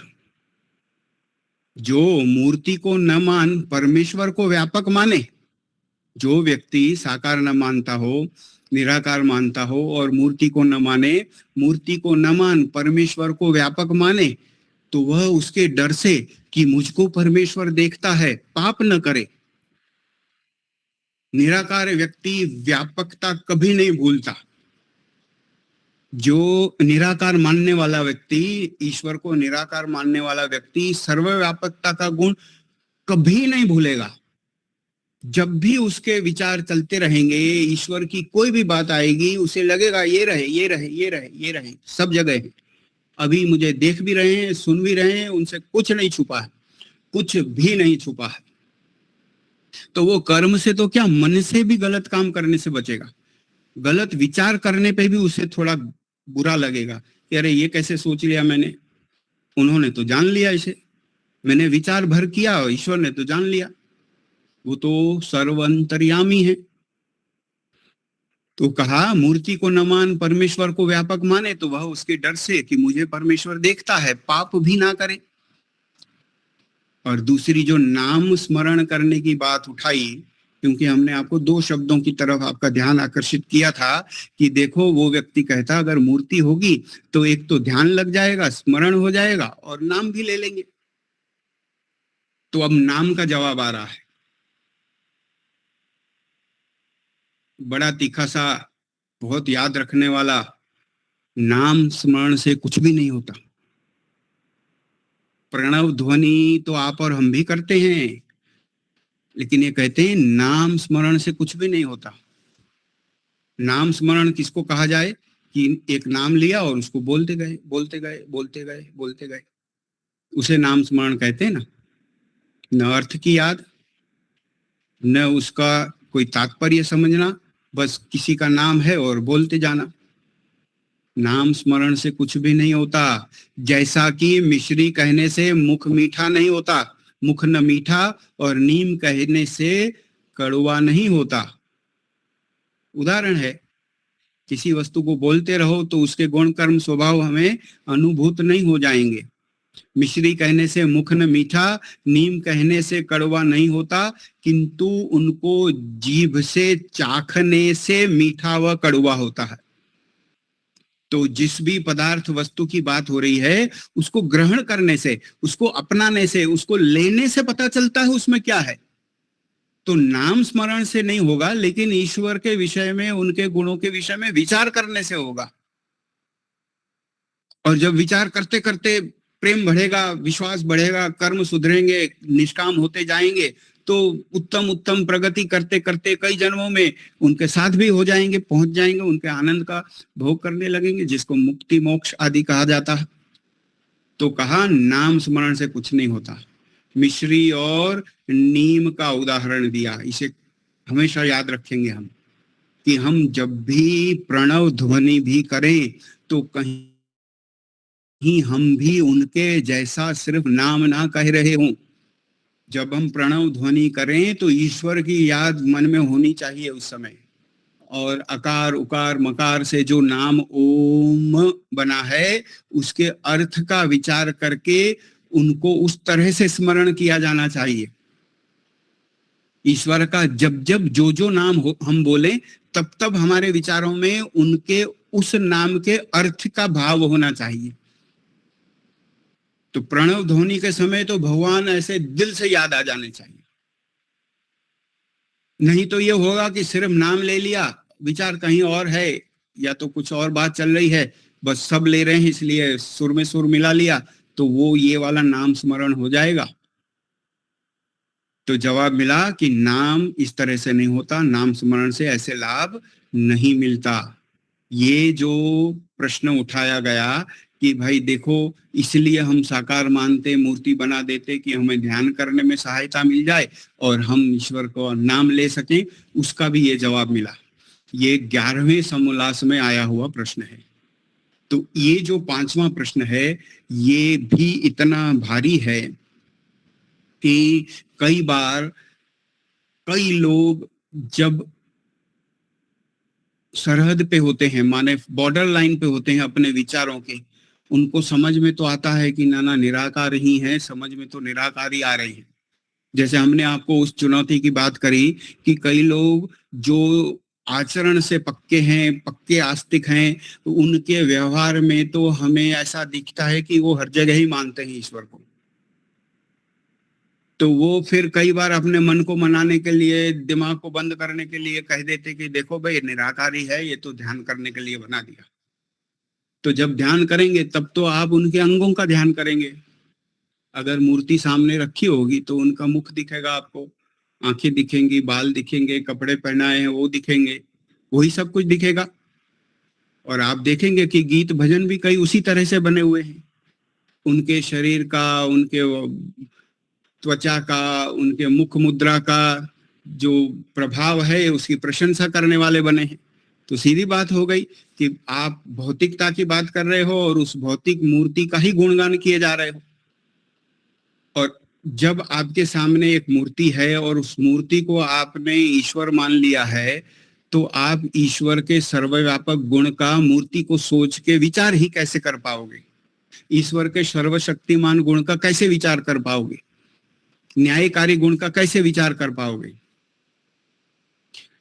जो मूर्ति को न मान परमेश्वर को व्यापक माने, जो व्यक्ति साकार न मानता हो, निराकार मानता हो, और मूर्ति को न माने, मूर्ति को न मान परमेश्वर को व्यापक माने, तो वह उसके डर से कि मुझको परमेश्वर देखता है पाप न करे। निराकार व्यक्ति व्यापकता कभी नहीं भूलता। जो निराकार मानने वाला व्यक्ति, ईश्वर को निराकार मानने वाला व्यक्ति सर्वव्यापकता का गुण कभी नहीं भूलेगा। जब भी उसके विचार चलते रहेंगे, ईश्वर की कोई भी बात आएगी, उसे लगेगा ये रहे ये रहे ये रहे ये रहे, सब जगह है, अभी मुझे देख भी रहे हैं, सुन भी रहे हैं, उनसे कुछ नहीं छुपा है, कुछ भी नहीं छुपा है। तो वो कर्म से तो क्या, मन से भी गलत काम करने से बचेगा। गलत विचार करने पे भी उसे थोड़ा बुरा लगेगा कि अरे ये कैसे सोच लिया मैंने, उन्होंने तो जान लिया इसे, मैंने विचार भर किया, ईश्वर ने तो जान लिया। वो तो सर्वंतर्यामी है। तो कहा मूर्ति को न मान, परमेश्वर को व्यापक माने, तो वह उसके डर से कि मुझे परमेश्वर देखता है, पाप भी ना करे। और दूसरी जो नाम स्मरण करने की बात उठाई, क्योंकि हमने आपको दो शब्दों की तरफ आपका ध्यान आकर्षित किया था कि देखो वो व्यक्ति कहता अगर मूर्ति होगी तो एक तो ध्यान लग जाएगा, स्मरण हो जाएगा और नाम भी ले लेंगे। तो अब नाम का जवाब आ रहा है, बड़ा तीखा सा, बहुत याद रखने वाला। नाम स्मरण से कुछ भी नहीं होता। प्रणव ध्वनि तो आप और हम भी करते हैं, लेकिन ये कहते हैं नाम स्मरण से कुछ भी नहीं होता। नाम स्मरण किसको कहा जाए कि एक नाम लिया और उसको बोलते गए बोलते गए बोलते गए बोलते गए, उसे नाम स्मरण कहते हैं ना। न अर्थ की याद, न उसका कोई तात्पर्य समझना, बस किसी का नाम है और बोलते जाना। नाम स्मरण से कुछ भी नहीं होता। जैसा कि मिश्री कहने से मुख मीठा नहीं होता, मुख न मीठा, और नीम कहने से कड़वा नहीं होता। उदाहरण है, किसी वस्तु को बोलते रहो तो उसके गुण कर्म स्वभाव हमें अनुभूत नहीं हो जाएंगे। मिश्री कहने से मुख न मीठा, नीम कहने से कड़वा नहीं होता, किंतु उनको जीभ से चाखने से मीठा व कड़वा होता है। तो जिस भी पदार्थ वस्तु की बात हो रही है, उसको ग्रहण करने से, उसको अपनाने से, उसको लेने से पता चलता है उसमें क्या है। तो नाम स्मरण से नहीं होगा, लेकिन ईश्वर के विषय में, उनके गुणों के विषय में विचार करने से होगा। और जब विचार करते करते प्रेम बढ़ेगा, विश्वास बढ़ेगा, कर्म सुधरेंगे, निष्काम होते जाएंगे, तो उत्तम उत्तम प्रगति करते करते कई जन्मों में उनके साथ भी हो जाएंगे, पहुंच जाएंगे, उनके आनंद का भोग करने लगेंगे, जिसको मुक्ति मोक्ष आदि कहा जाता है। तो कहा नाम स्मरण से कुछ नहीं होता। मिश्री और नीम का उदाहरण दिया, इसे हमेशा याद रखेंगे हम, कि हम जब भी प्रणव ध्वनि भी करें तो कहीं हम भी उनके जैसा सिर्फ नाम ना कह रहे हों। जब हम प्रणव ध्वनि करें तो ईश्वर की याद मन में होनी चाहिए उस समय। और अकार उकार मकार से जो नाम ओम बना है, उसके अर्थ का विचार करके उनको उस तरह से स्मरण किया जाना चाहिए। ईश्वर का जब जब जो जो नाम हम बोले, तब तब हमारे विचारों में उनके उस नाम के अर्थ का भाव होना चाहिए। तो प्रणव ध्वनि के समय तो भगवान ऐसे दिल से याद आ जाने चाहिए। नहीं तो ये होगा कि सिर्फ नाम ले लिया, विचार कहीं और है, या तो कुछ और बात चल रही है, बस सब ले रहे हैं इसलिए सुर में सुर मिला लिया, तो वो ये वाला नाम स्मरण हो जाएगा। तो जवाब मिला कि नाम इस तरह से नहीं होता, नाम स्मरण से ऐसे लाभ नहीं मिलता। ये जो प्रश्न उठाया गया कि भाई देखो, इसलिए हम साकार मानते, मूर्ति बना देते कि हमें ध्यान करने में सहायता मिल जाए और हम ईश्वर को नाम ले सकें, उसका भी ये जवाब मिला। ये 11वें समोल्लास में आया हुआ प्रश्न है। तो ये जो 5वां प्रश्न है, ये भी इतना भारी है कि कई बार कई लोग जब सरहद पे होते हैं, माने बॉर्डर लाइन पे होते हैं अपने विचारों के, उनको समझ में तो आता है कि नाना निराकार ही है, समझ में तो निराकार ही आ रहे हैं। जैसे हमने आपको उस चुनौती की बात करी कि कई लोग जो आचरण से पक्के हैं, पक्के आस्तिक हैं, तो उनके व्यवहार में तो हमें ऐसा दिखता है कि वो हर जगह ही मानते हैं ईश्वर को। तो वो फिर कई बार अपने मन को मनाने के लिए, दिमाग को बंद करने के लिए कह देते कि देखो भाई निराकारी है, ये तो ध्यान करने के लिए बना दिया। तो जब ध्यान करेंगे तब तो आप उनके अंगों का ध्यान करेंगे। अगर मूर्ति सामने रखी होगी तो उनका मुख दिखेगा आपको, आंखें दिखेंगी, बाल दिखेंगे, कपड़े पहनाए हैं वो दिखेंगे, वही सब कुछ दिखेगा। और आप देखेंगे कि गीत भजन भी कई उसी तरह से बने हुए हैं। उनके शरीर का, उनके त्वचा का, उनके मुख मुद्रा का, जो प्रभाव है उसकी प्रशंसा करने वाले बने हैं। तो सीधी बात हो गई कि आप भौतिकता की बात कर रहे हो और उस भौतिक मूर्ति का ही गुणगान किए जा रहे हो। और जब आपके सामने एक मूर्ति है और उस मूर्ति को आपने ईश्वर मान लिया है, तो आप ईश्वर के सर्वव्यापक गुण का मूर्ति को सोच के विचार ही कैसे कर पाओगे? ईश्वर के सर्वशक्तिमान गुण का कैसे विचार कर पाओगे? न्यायकारी गुण का कैसे विचार कर पाओगे?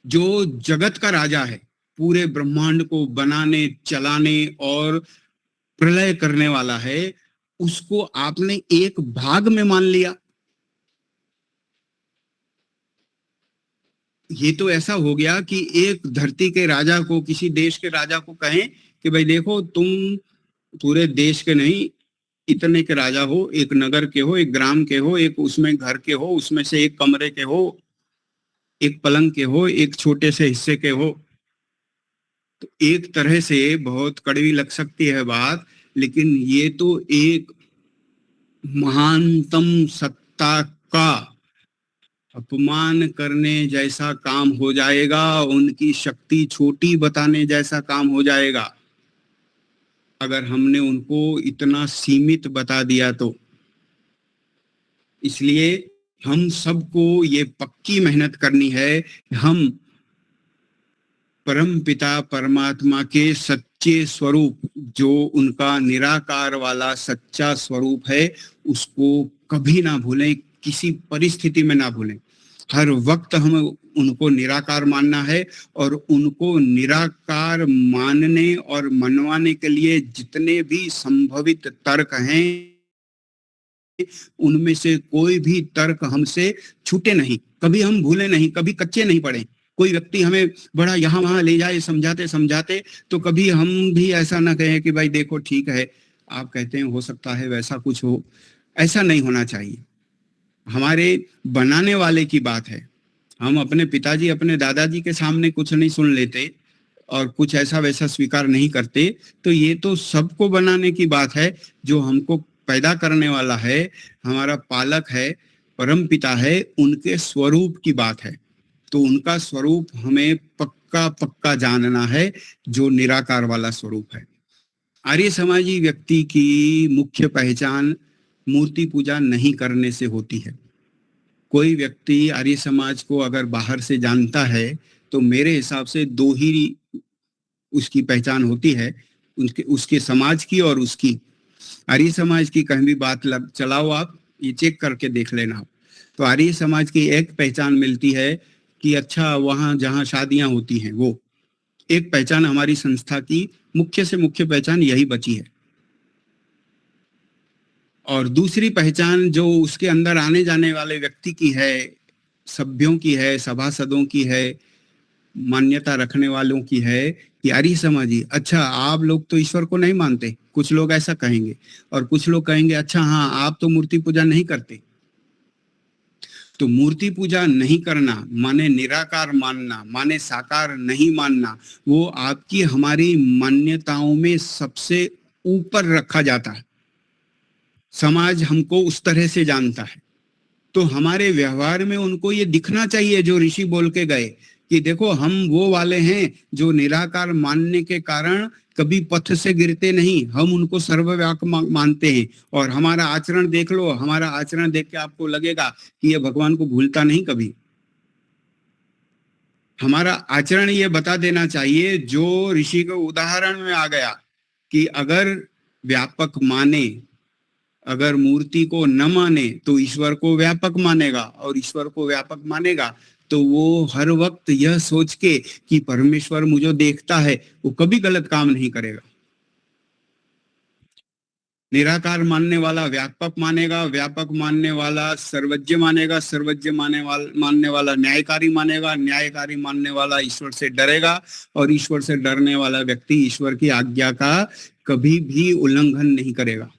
जो जगत का राजा है, पूरे ब्रह्मांड को बनाने, चलाने और प्रलय करने वाला है, उसको आपने एक भाग में मान लिया। ये तो ऐसा हो गया कि एक धरती के राजा को, किसी देश के राजा को कहें कि भाई देखो, तुम पूरे देश के नहीं, इतने के राजा हो, एक नगर के हो, एक ग्राम के हो, एक उसमें घर के हो, उसमें से एक कमरे के हो, एक पलंग के हो, एक छोटे से हिस्से के हो। तो एक तरह से बहुत कड़वी लग सकती है बात, लेकिन ये तो एक महानतम सत्ता का अपमान करने जैसा काम हो जाएगा, उनकी शक्ति छोटी बताने जैसा काम हो जाएगा अगर हमने उनको इतना सीमित बता दिया तो। इसलिए हम सबको ये पक्की मेहनत करनी है, हम परम पिता परमात्मा के सच्चे स्वरूप, जो उनका निराकार वाला सच्चा स्वरूप है, उसको कभी ना भूलें, किसी परिस्थिति में ना भूलें। हर वक्त हम उनको निराकार मानना है और उनको निराकार मानने और मनवाने के लिए जितने भी संभवित तर्क हैं, उनमें से कोई भी तर्क हमसे छूटे नहीं, कभी हम भूले नहीं, कभी कच्चे नहीं पड़े। कोई व्यक्ति हमें बड़ा यहाँ वहां ले जाए समझाते समझाते, तो कभी हम भी ऐसा ना कहें कि भाई देखो ठीक है, आप कहते हैं हो सकता है वैसा कुछ हो। ऐसा नहीं होना चाहिए। हमारे बनाने वाले की बात है। हम अपने पिताजी, अपने दादाजी के सामने कुछ नहीं सुन लेते और कुछ ऐसा वैसा स्वीकार नहीं करते, तो ये तो सबको बनाने की बात है। जो हमको पैदा करने वाला है, हमारा पालक है, परम पिता है, उनके स्वरूप की बात है। तो उनका स्वरूप हमें पक्का पक्का जानना है, जो निराकार वाला स्वरूप है। आर्य समाजी व्यक्ति की मुख्य पहचान मूर्ति पूजा नहीं करने से होती है। कोई व्यक्ति आर्य समाज को अगर बाहर से जानता है, तो मेरे हिसाब से दो ही उसकी पहचान होती है, उसके समाज की और उसकी। आर्य समाज की कहीं भी बात चलाओ, आप ये चेक करके देख लेना। तो आर्य समाज की एक पहचान मिलती है कि अच्छा, वहां जहां शादियां होती हैं, वो एक पहचान हमारी संस्था की मुख्य से मुख्य पहचान यही बची है। और दूसरी पहचान जो उसके अंदर आने जाने वाले व्यक्ति की है, सभ्यों की है, सभासदों की है, मान्यता रखने वालों की है कि आर्य समाजी, अच्छा आप लोग तो ईश्वर को नहीं मानते, कुछ लोग ऐसा कहेंगे। और कुछ लोग कहेंगे अच्छा हाँ, आप तो मूर्ति पूजा नहीं करते। तो मूर्ति पूजा नहीं करना माने निराकार मानना, माने साकार नहीं मानना, वो आपकी हमारी मान्यताओं में सबसे ऊपर रखा जाता है। समाज हमको उस तरह से जानता है, तो हमारे व्यवहार में उनको ये दिखना चाहिए जो ऋषि बोल के गए कि देखो, हम वो वाले हैं जो निराकार मानने के कारण कभी पथ से गिरते नहीं, हम उनको सर्वव्यापक मानते हैं। और हमारा आचरण देख लो, हमारा आचरण देख के आपको लगेगा कि ये भगवान को भूलता नहीं कभी। हमारा आचरण ये बता देना चाहिए, जो ऋषि के उदाहरण में आ गया कि अगर व्यापक माने, अगर मूर्ति को न माने तो ईश्वर को व्यापक मानेगा, और ईश्वर को व्यापक मानेगा तो वो हर वक्त यह सोच के कि परमेश्वर मुझे देखता है, वो कभी गलत काम नहीं करेगा। निराकार मानने वाला व्यापक मानेगा, व्यापक मानने वाला सर्वज्ञ मानेगा, सर्वज्ञ मानने वाला न्यायकारी मानेगा, न्यायकारी मानने वाला ईश्वर से डरेगा, और ईश्वर से डरने वाला व्यक्ति ईश्वर की आज्ञा का कभी भी उल्लंघन नहीं करेगा।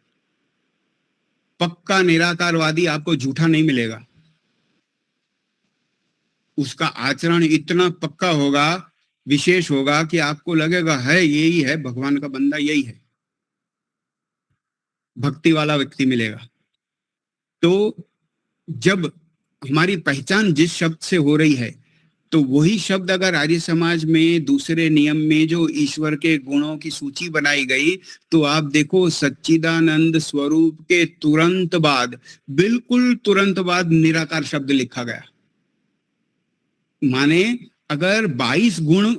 पक्का निराकारवादी आपको झूठा नहीं मिलेगा। उसका आचरण इतना पक्का होगा, विशेष होगा कि आपको लगेगा है यही है, भगवान का बंदा यही है, भक्ति वाला व्यक्ति मिलेगा। तो जब हमारी पहचान जिस शब्द से हो रही है, तो वही शब्द अगर आर्य समाज में दूसरे नियम में जो ईश्वर के गुणों की सूची बनाई गई, तो आप देखो सच्चिदानंद स्वरूप के तुरंत बाद, बिल्कुल तुरंत बाद निराकार शब्द लिखा गया। माने अगर 22 गुण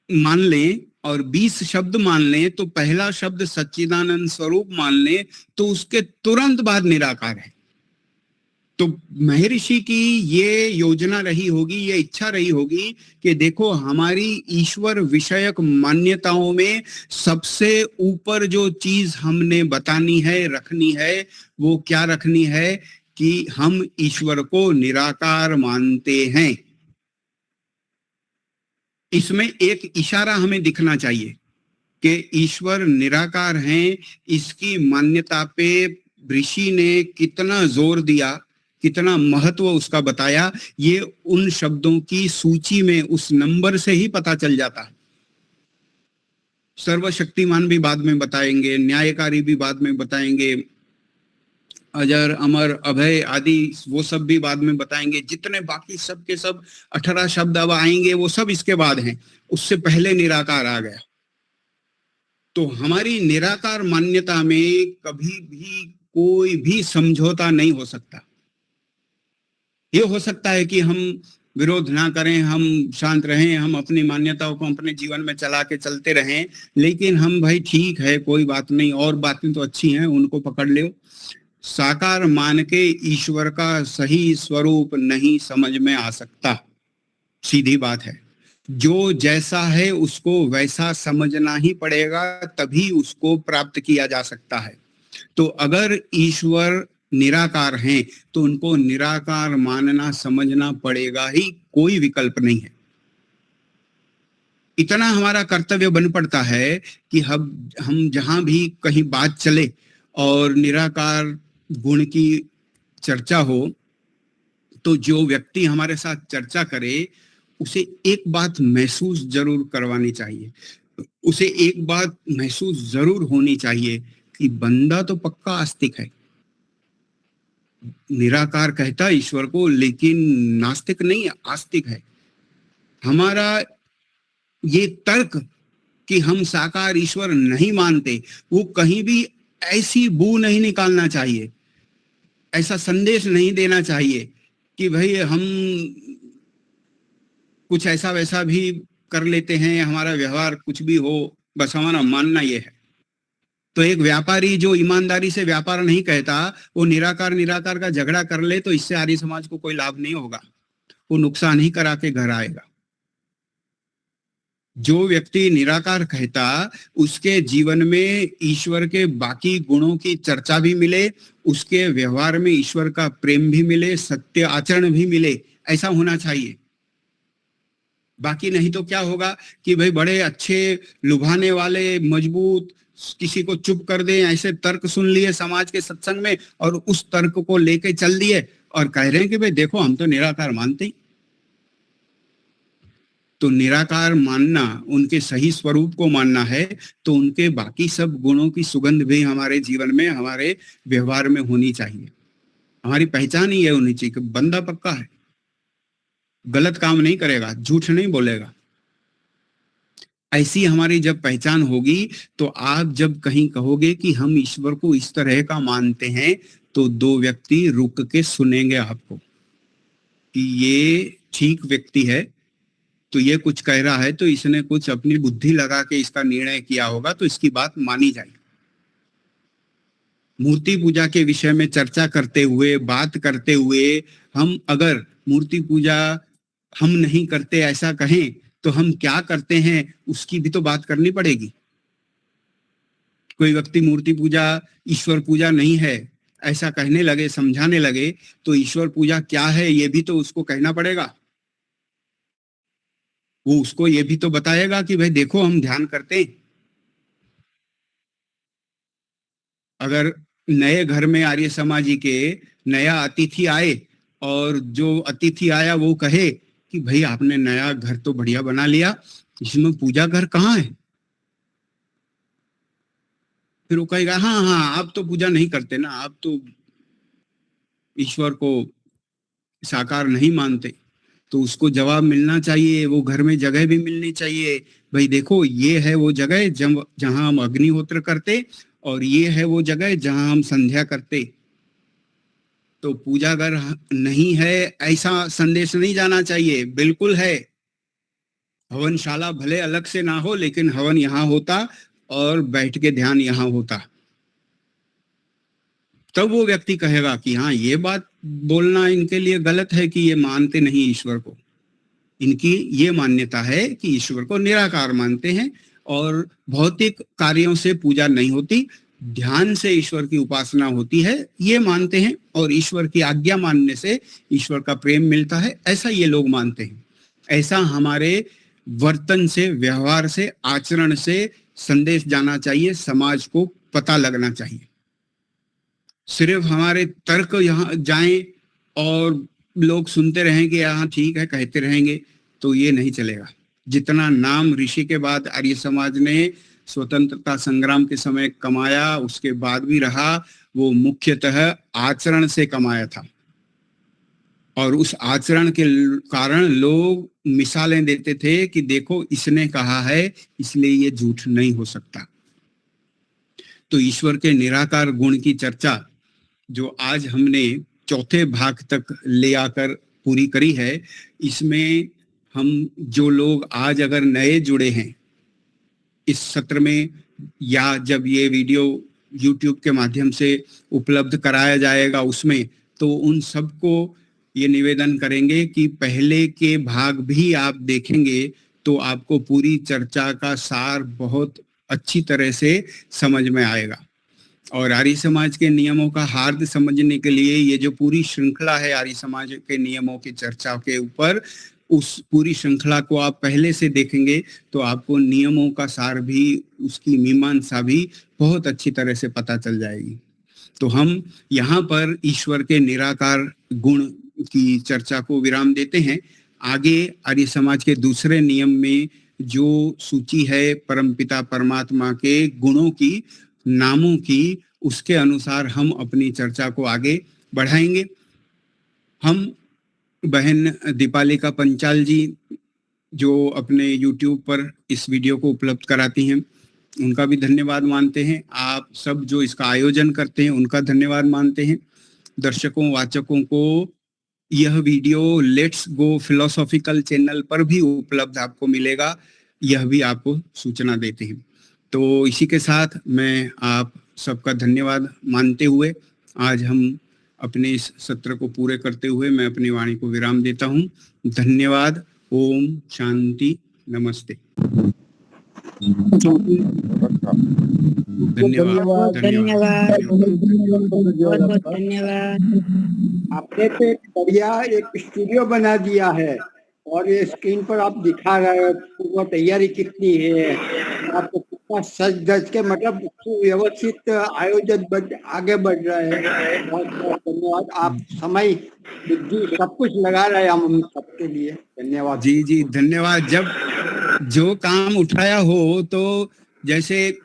मान लें और 20 शब्द मान लें, तो पहला शब्द सच्चिदानंद स्वरूप मान लें, तो उसके तुरंत बाद निराकार है। तो महर्षि की ये योजना रही होगी, ये इच्छा रही होगी कि देखो हमारी ईश्वर विषयक मान्यताओं में सबसे ऊपर जो चीज हमने बतानी है, रखनी है, वो क्या रखनी है कि हम ईश्वर को निराकार मानते हैं। इसमें एक इशारा हमें दिखना चाहिए कि ईश्वर निराकार हैं। इसकी मान्यता पे ऋषि ने कितना जोर दिया, कितना महत्व उसका बताया, ये उन शब्दों की सूची में उस नंबर से ही पता चल जाता है। सर्वशक्तिमान भी बाद में बताएंगे, न्यायकारी भी बाद में बताएंगे, अजर अमर अभय आदि वो सब भी बाद में बताएंगे। जितने बाकी सब के सब 18 शब्द अब आएंगे वो सब इसके बाद हैं, उससे पहले निराकार आ गया। तो हमारी निराकार मान्यता में कभी भी कोई भी समझौता नहीं हो सकता। ये हो सकता है कि हम विरोध ना करें, हम शांत रहें, हम अपनी मान्यताओं को अपने जीवन में चला के चलते रहें, लेकिन हम भाई ठीक है कोई बात नहीं, और बातें तो अच्छी हैं उनको पकड़ लो। साकार मान के ईश्वर का सही स्वरूप नहीं समझ में आ सकता, सीधी बात है। जो जैसा है उसको वैसा समझना ही पड़ेगा, तभी उसको प्राप्त किया जा सकता है। तो अगर ईश्वर निराकार हैं, तो उनको निराकार मानना समझना पड़ेगा ही, कोई विकल्प नहीं है। इतना हमारा कर्तव्य बन पड़ता है कि हम जहां भी कहीं बात चले और निराकार गुण की चर्चा हो, तो जो व्यक्ति हमारे साथ चर्चा करे उसे एक बात महसूस जरूर करवानी चाहिए, उसे एक बात महसूस जरूर होनी चाहिए कि बंदा तो पक्का आस्तिक है, निराकार कहता है ईश्वर को, लेकिन नास्तिक नहीं है, आस्तिक है। हमारा ये तर्क कि हम साकार ईश्वर नहीं मानते, वो कहीं भी ऐसी बू नहीं निकालना चाहिए, ऐसा संदेश नहीं देना चाहिए कि भाई हम कुछ ऐसा वैसा भी कर लेते हैं, हमारा व्यवहार कुछ भी हो, बस हमारा मानना ये है। तो एक व्यापारी जो ईमानदारी से व्यापार नहीं कहता, वो निराकार निराकार का झगड़ा कर ले, तो इससे आर्य समाज को कोई लाभ नहीं होगा, वो नुकसान ही करा के घर आएगा। जो व्यक्ति निराकार कहता, उसके जीवन में ईश्वर के बाकी गुणों की चर्चा भी मिले, उसके व्यवहार में ईश्वर का प्रेम भी मिले, सत्य आचरण भी मिले, ऐसा होना चाहिए। बाकी नहीं तो क्या होगा कि भाई बड़े अच्छे लुभाने वाले मजबूत किसी को चुप कर दे, ऐसे तर्क सुन लिए समाज के सत्संग में और उस तर्क को लेके चल दिए और कह रहे हैं कि भाई देखो हम तो निराकार मानते ही। तो निराकार मानना, उनके सही स्वरूप को मानना है, तो उनके बाकी सब गुणों की सुगंध भी हमारे जीवन में, हमारे व्यवहार में होनी चाहिए। हमारी पहचान ही है होनी चाहिए कि बंदा पक्का है, गलत काम नहीं करेगा, झूठ नहीं बोलेगा। ऐसी हमारी जब पहचान होगी, तो आप जब कहीं कहोगे कि हम ईश्वर को इस तरह का मानते हैं, तो दो व्यक्ति रुक के सुनेंगे आपको कि ये ठीक व्यक्ति है, तो ये कुछ कह रहा है तो इसने कुछ अपनी बुद्धि लगा के इसका निर्णय किया होगा, तो इसकी बात मानी जाएगी। मूर्ति पूजा के विषय में चर्चा करते हुए, बात करते हुए, हम अगर मूर्ति पूजा हम नहीं करते ऐसा कहें, तो हम क्या करते हैं उसकी भी तो बात करनी पड़ेगी। कोई व्यक्ति मूर्ति पूजा ईश्वर पूजा नहीं है ऐसा कहने लगे, समझाने लगे, तो ईश्वर पूजा क्या है ये भी तो उसको कहना पड़ेगा। वो उसको ये भी तो बताएगा कि भाई देखो हम ध्यान करते हैं। अगर नए घर में आर्य समाजी के नया अतिथि आए और जो अतिथि आया वो कहे कि भाई आपने नया घर तो बढ़िया बना लिया, इसमें पूजा घर कहाँ है? फिर वो कहेगा हाँ हाँ आप तो पूजा नहीं करते ना, आप तो ईश्वर को साकार नहीं मानते तो उसको जवाब मिलना चाहिए, वो घर में जगह भी मिलनी चाहिए। भाई देखो, ये है वो जगह जहां हम अग्निहोत्र करते और ये है वो जगह जहां हम संध्या करते। तो पूजा घर नहीं है ऐसा संदेश नहीं जाना चाहिए, बिल्कुल है। हवनशाला भले अलग से ना हो, लेकिन हवन यहाँ होता और बैठ के ध्यान यहाँ होता। तब वो व्यक्ति कहेगा कि हाँ, ये बात बोलना इनके लिए गलत है कि ये मानते नहीं ईश्वर को। इनकी ये मान्यता है कि ईश्वर को निराकार मानते हैं और भौतिक कार्यों से पूजा नहीं होती, ध्यान से ईश्वर की उपासना होती है, ये मानते हैं। और ईश्वर की आज्ञा मानने से ईश्वर का प्रेम मिलता है, ऐसा ये लोग मानते हैं। ऐसा हमारे वर्तन से, व्यवहार से, आचरण से संदेश जाना चाहिए, समाज को पता लगना चाहिए। सिर्फ हमारे तर्क यहाँ जाएं और लोग सुनते रहेंगे, यहाँ ठीक है कहते रहेंगे, तो ये नहीं चलेगा। जितना नाम ऋषि के बाद आर्य समाज ने स्वतंत्रता संग्राम के समय कमाया, उसके बाद भी रहा, वो मुख्यतः आचरण से कमाया था। और उस आचरण के कारण लोग मिसालें देते थे कि देखो इसने कहा है इसलिए ये झूठ नहीं हो सकता। तो ईश्वर के निराकार गुण की चर्चा जो आज हमने चौथे भाग तक ले आकर पूरी करी है, इसमें हम जो लोग आज अगर नए जुड़े हैं इस सत्र में, या जब ये वीडियो YouTube के माध्यम से उपलब्ध कराया जाएगा उसमें, तो उन सबको ये निवेदन करेंगे कि पहले के भाग भी आप देखेंगे तो आपको पूरी चर्चा का सार बहुत अच्छी तरह से समझ में आएगा। और आर्य समाज के नियमों का हार्द समझने के लिए ये जो पूरी श्रृंखला है आर्य समाज के नियमों की चर्चा के ऊपर, उस पूरी श्रृंखला को आप पहले से देखेंगे तो आपको नियमों का सार भी, उसकी मीमांसा भी बहुत अच्छी तरह से पता चल जाएगी। तो हम यहाँ पर ईश्वर के निराकार गुण की चर्चा को विराम देते हैं। आगे आर्य समाज के दूसरे नियम में जो सूची है परमपिता परमात्मा के गुणों की, नामों की, उसके अनुसार हम अपनी चर्चा को आगे बढ़ाएंगे। हम बहन दीपालिका पंचाल जी जो अपने YouTube पर इस वीडियो को उपलब्ध कराती हैं, उनका भी धन्यवाद मानते हैं। आप सब जो इसका आयोजन करते हैं उनका धन्यवाद मानते हैं। दर्शकों, वाचकों को यह video let's go philosophical channel पर भी उपलब्ध आपको मिलेगा, यह भी आपको सूचना देते हैं। तो इसी के साथ मैं आप सबका धन्यवाद मानते हुए आज हम अपने इस सत्र को पूरे करते हुए मैं अपनी वाणी को विराम देता हूँ। धन्यवाद। ओम शांति। नमस्ते। धन्यवाद। बहुत बहुत धन्यवाद। आपने तो एक बढ़िया एक स्टूडियो बना दिया है और ये स्क्रीन पर आप दिखा रहे हो पूर्व तैयारी कितनी है, आपको कितना सच धज के मतलब व्यवस्थित आयोजन आगे बढ़ रहा है। बहुत बहुत धन्यवाद। आप समय बुद्धि सब कुछ लगा रहे हैं हम सबके लिए। धन्यवाद। जी जी धन्यवाद। जब जो काम उठाया हो, तो जैसे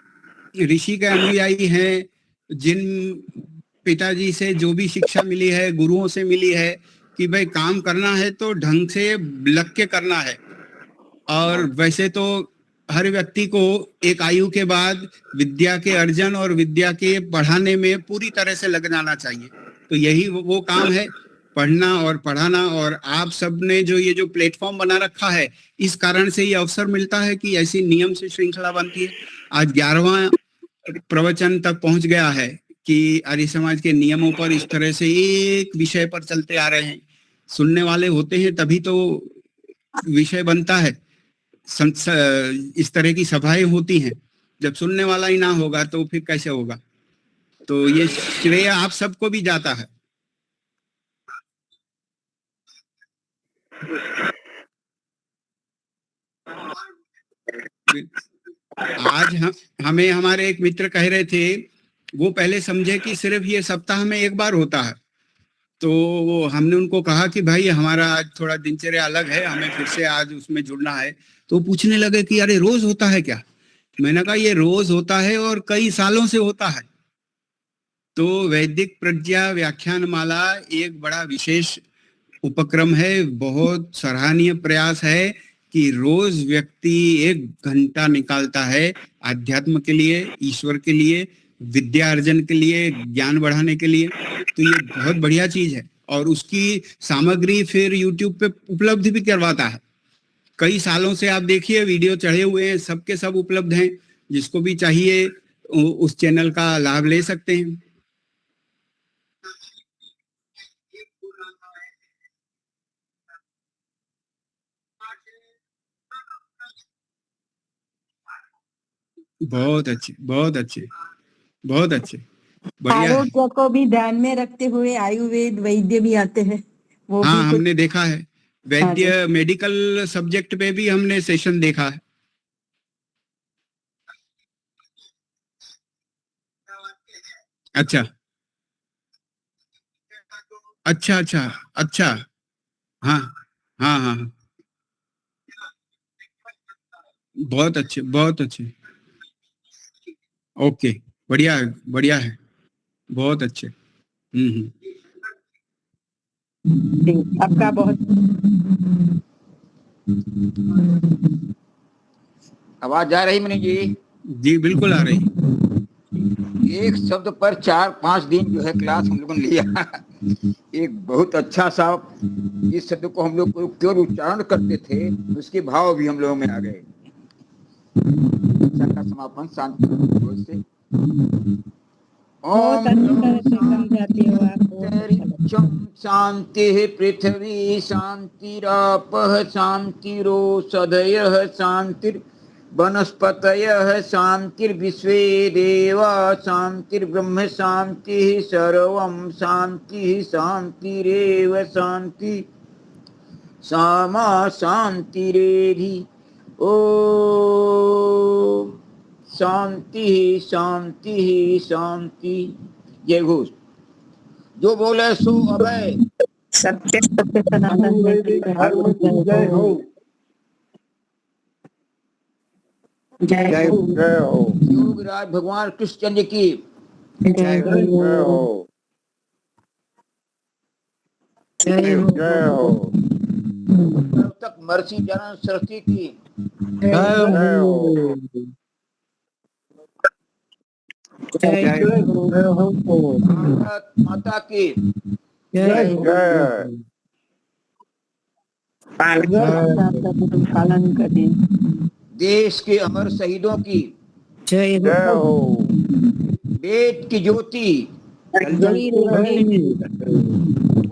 ऋषि के अनुयायी हैं, जिन पिताजी से जो भी शिक्षा मिली है, गुरुओं से मिली है कि भाई काम करना है तो ढंग से लग के करना है। और वैसे तो हर व्यक्ति को एक आयु के बाद विद्या के अर्जन और विद्या के पढ़ाने में पूरी तरह से लग जाना चाहिए। तो यही वो काम है, पढ़ना और पढ़ाना। और आप सब ने जो ये जो प्लेटफॉर्म बना रखा है, इस कारण से ये अवसर मिलता है कि ऐसी नियम से श्रृंखला बनती है। आज 11वां प्रवचन तक पहुंच गया है कि आर्य समाज के नियमों पर इस तरह से एक विषय पर चलते आ रहे हैं। सुनने वाले होते हैं तभी तो विषय बनता है। इस तरह की सभाएं होती हैं, जब सुनने वाला ही ना होगा तो फिर कैसे होगा। तो ये श्रेय आप सबको भी जाता है। आज हमें हमारे एक मित्र कह रहे थे, वो पहले समझे कि सिर्फ ये सप्ताह में एक बार होता है। तो हमने उनको कहा कि भाई हमारा आज थोड़ा दिनचर्या अलग है, हमें फिर से आज उसमें जुड़ना है। तो पूछने लगे कि अरे रोज होता है क्या? मैंने कहा ये रोज होता है और कई सालों से होता है। तो वैदिक प्रज्ञा व्याख्यान माला एक बड़ा विशेष उपक्रम है, बहुत सराहनीय प्रयास है कि रोज व्यक्ति 1 घंटा निकालता है आध्यात्म के लिए, ईश्वर के लिए, विद्या अर्जन के लिए, ज्ञान बढ़ाने के लिए। तो ये बहुत बढ़िया चीज है और उसकी सामग्री फिर YouTube पे उपलब्ध भी करवाता है। कई सालों से आप देखिए वीडियो चढ़े हुए हैं, सबके सब उपलब्ध हैं, जिसको भी चाहिए उस चैनल का लाभ ले सकते हैं। बहुत अच्छे, बहुत अच्छे, बहुत अच्छे, बढ़िया है। आरोग्य को भी ध्यान में रखते हुए आयुर्वेद वैद्य भी आते हैं, वो हाँ, भी कुछ हमने देखा है, वैद्य मेडिकल सब्जेक्ट पे भी हमने सेशन देखा है। अच्छा, अच्छा, अच्छा, अच्छा। हाँ, हाँ, हाँ, हाँ। बहुत अच्छे, बहुत अच्छे। ओके, बढ़िया है, बढ़िया है, बहुत अच्छे। आपका बहुत आवाज आ रही मनीष जी? जी बिल्कुल आ रही। एक शब्द पर 4-5 दिन जो है क्लास हम लोगों ने लिया। एक बहुत अच्छा सा, इस शब्द को हम लोग केवल उच्चारण करते थे, उसके भाव भी हम लोगों में आ गए। अच्छा का समापन शांति से। बहुत अच्छी तरह से समझाती हो आप। अंतरिक्षं शांति पृथ्वी शांतिरापः शांतिरोषधयः शांतिर्वनस्पतयः शांतिर्विश्वे देवा शांतिर्ब्रह्म शांतिः सर्वं शांतिः शांतिरेव शांति सामा शांतिरेधि। ओ शांति शांति शांति। जय घोष। जो बोले सो अभय। सत्य सत्य सनातन जय हो, जय हो, जय हो, योगराज भगवान कृष्णचंद्र की जय हो, जय हो, जय हो, तब तक मर्सी जनन सरस्वती की जय हो, जय हो, भारत माता की जय हो। पालन करें। देश के अमर शहीदों की जय हो, वेद की ज्योति जय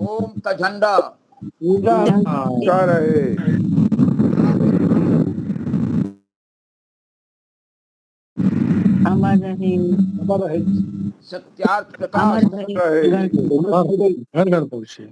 ओम का झंडा अमर रहे, सत्यार्थ अमर प्रकाश रहे। घर घर पहुंचे।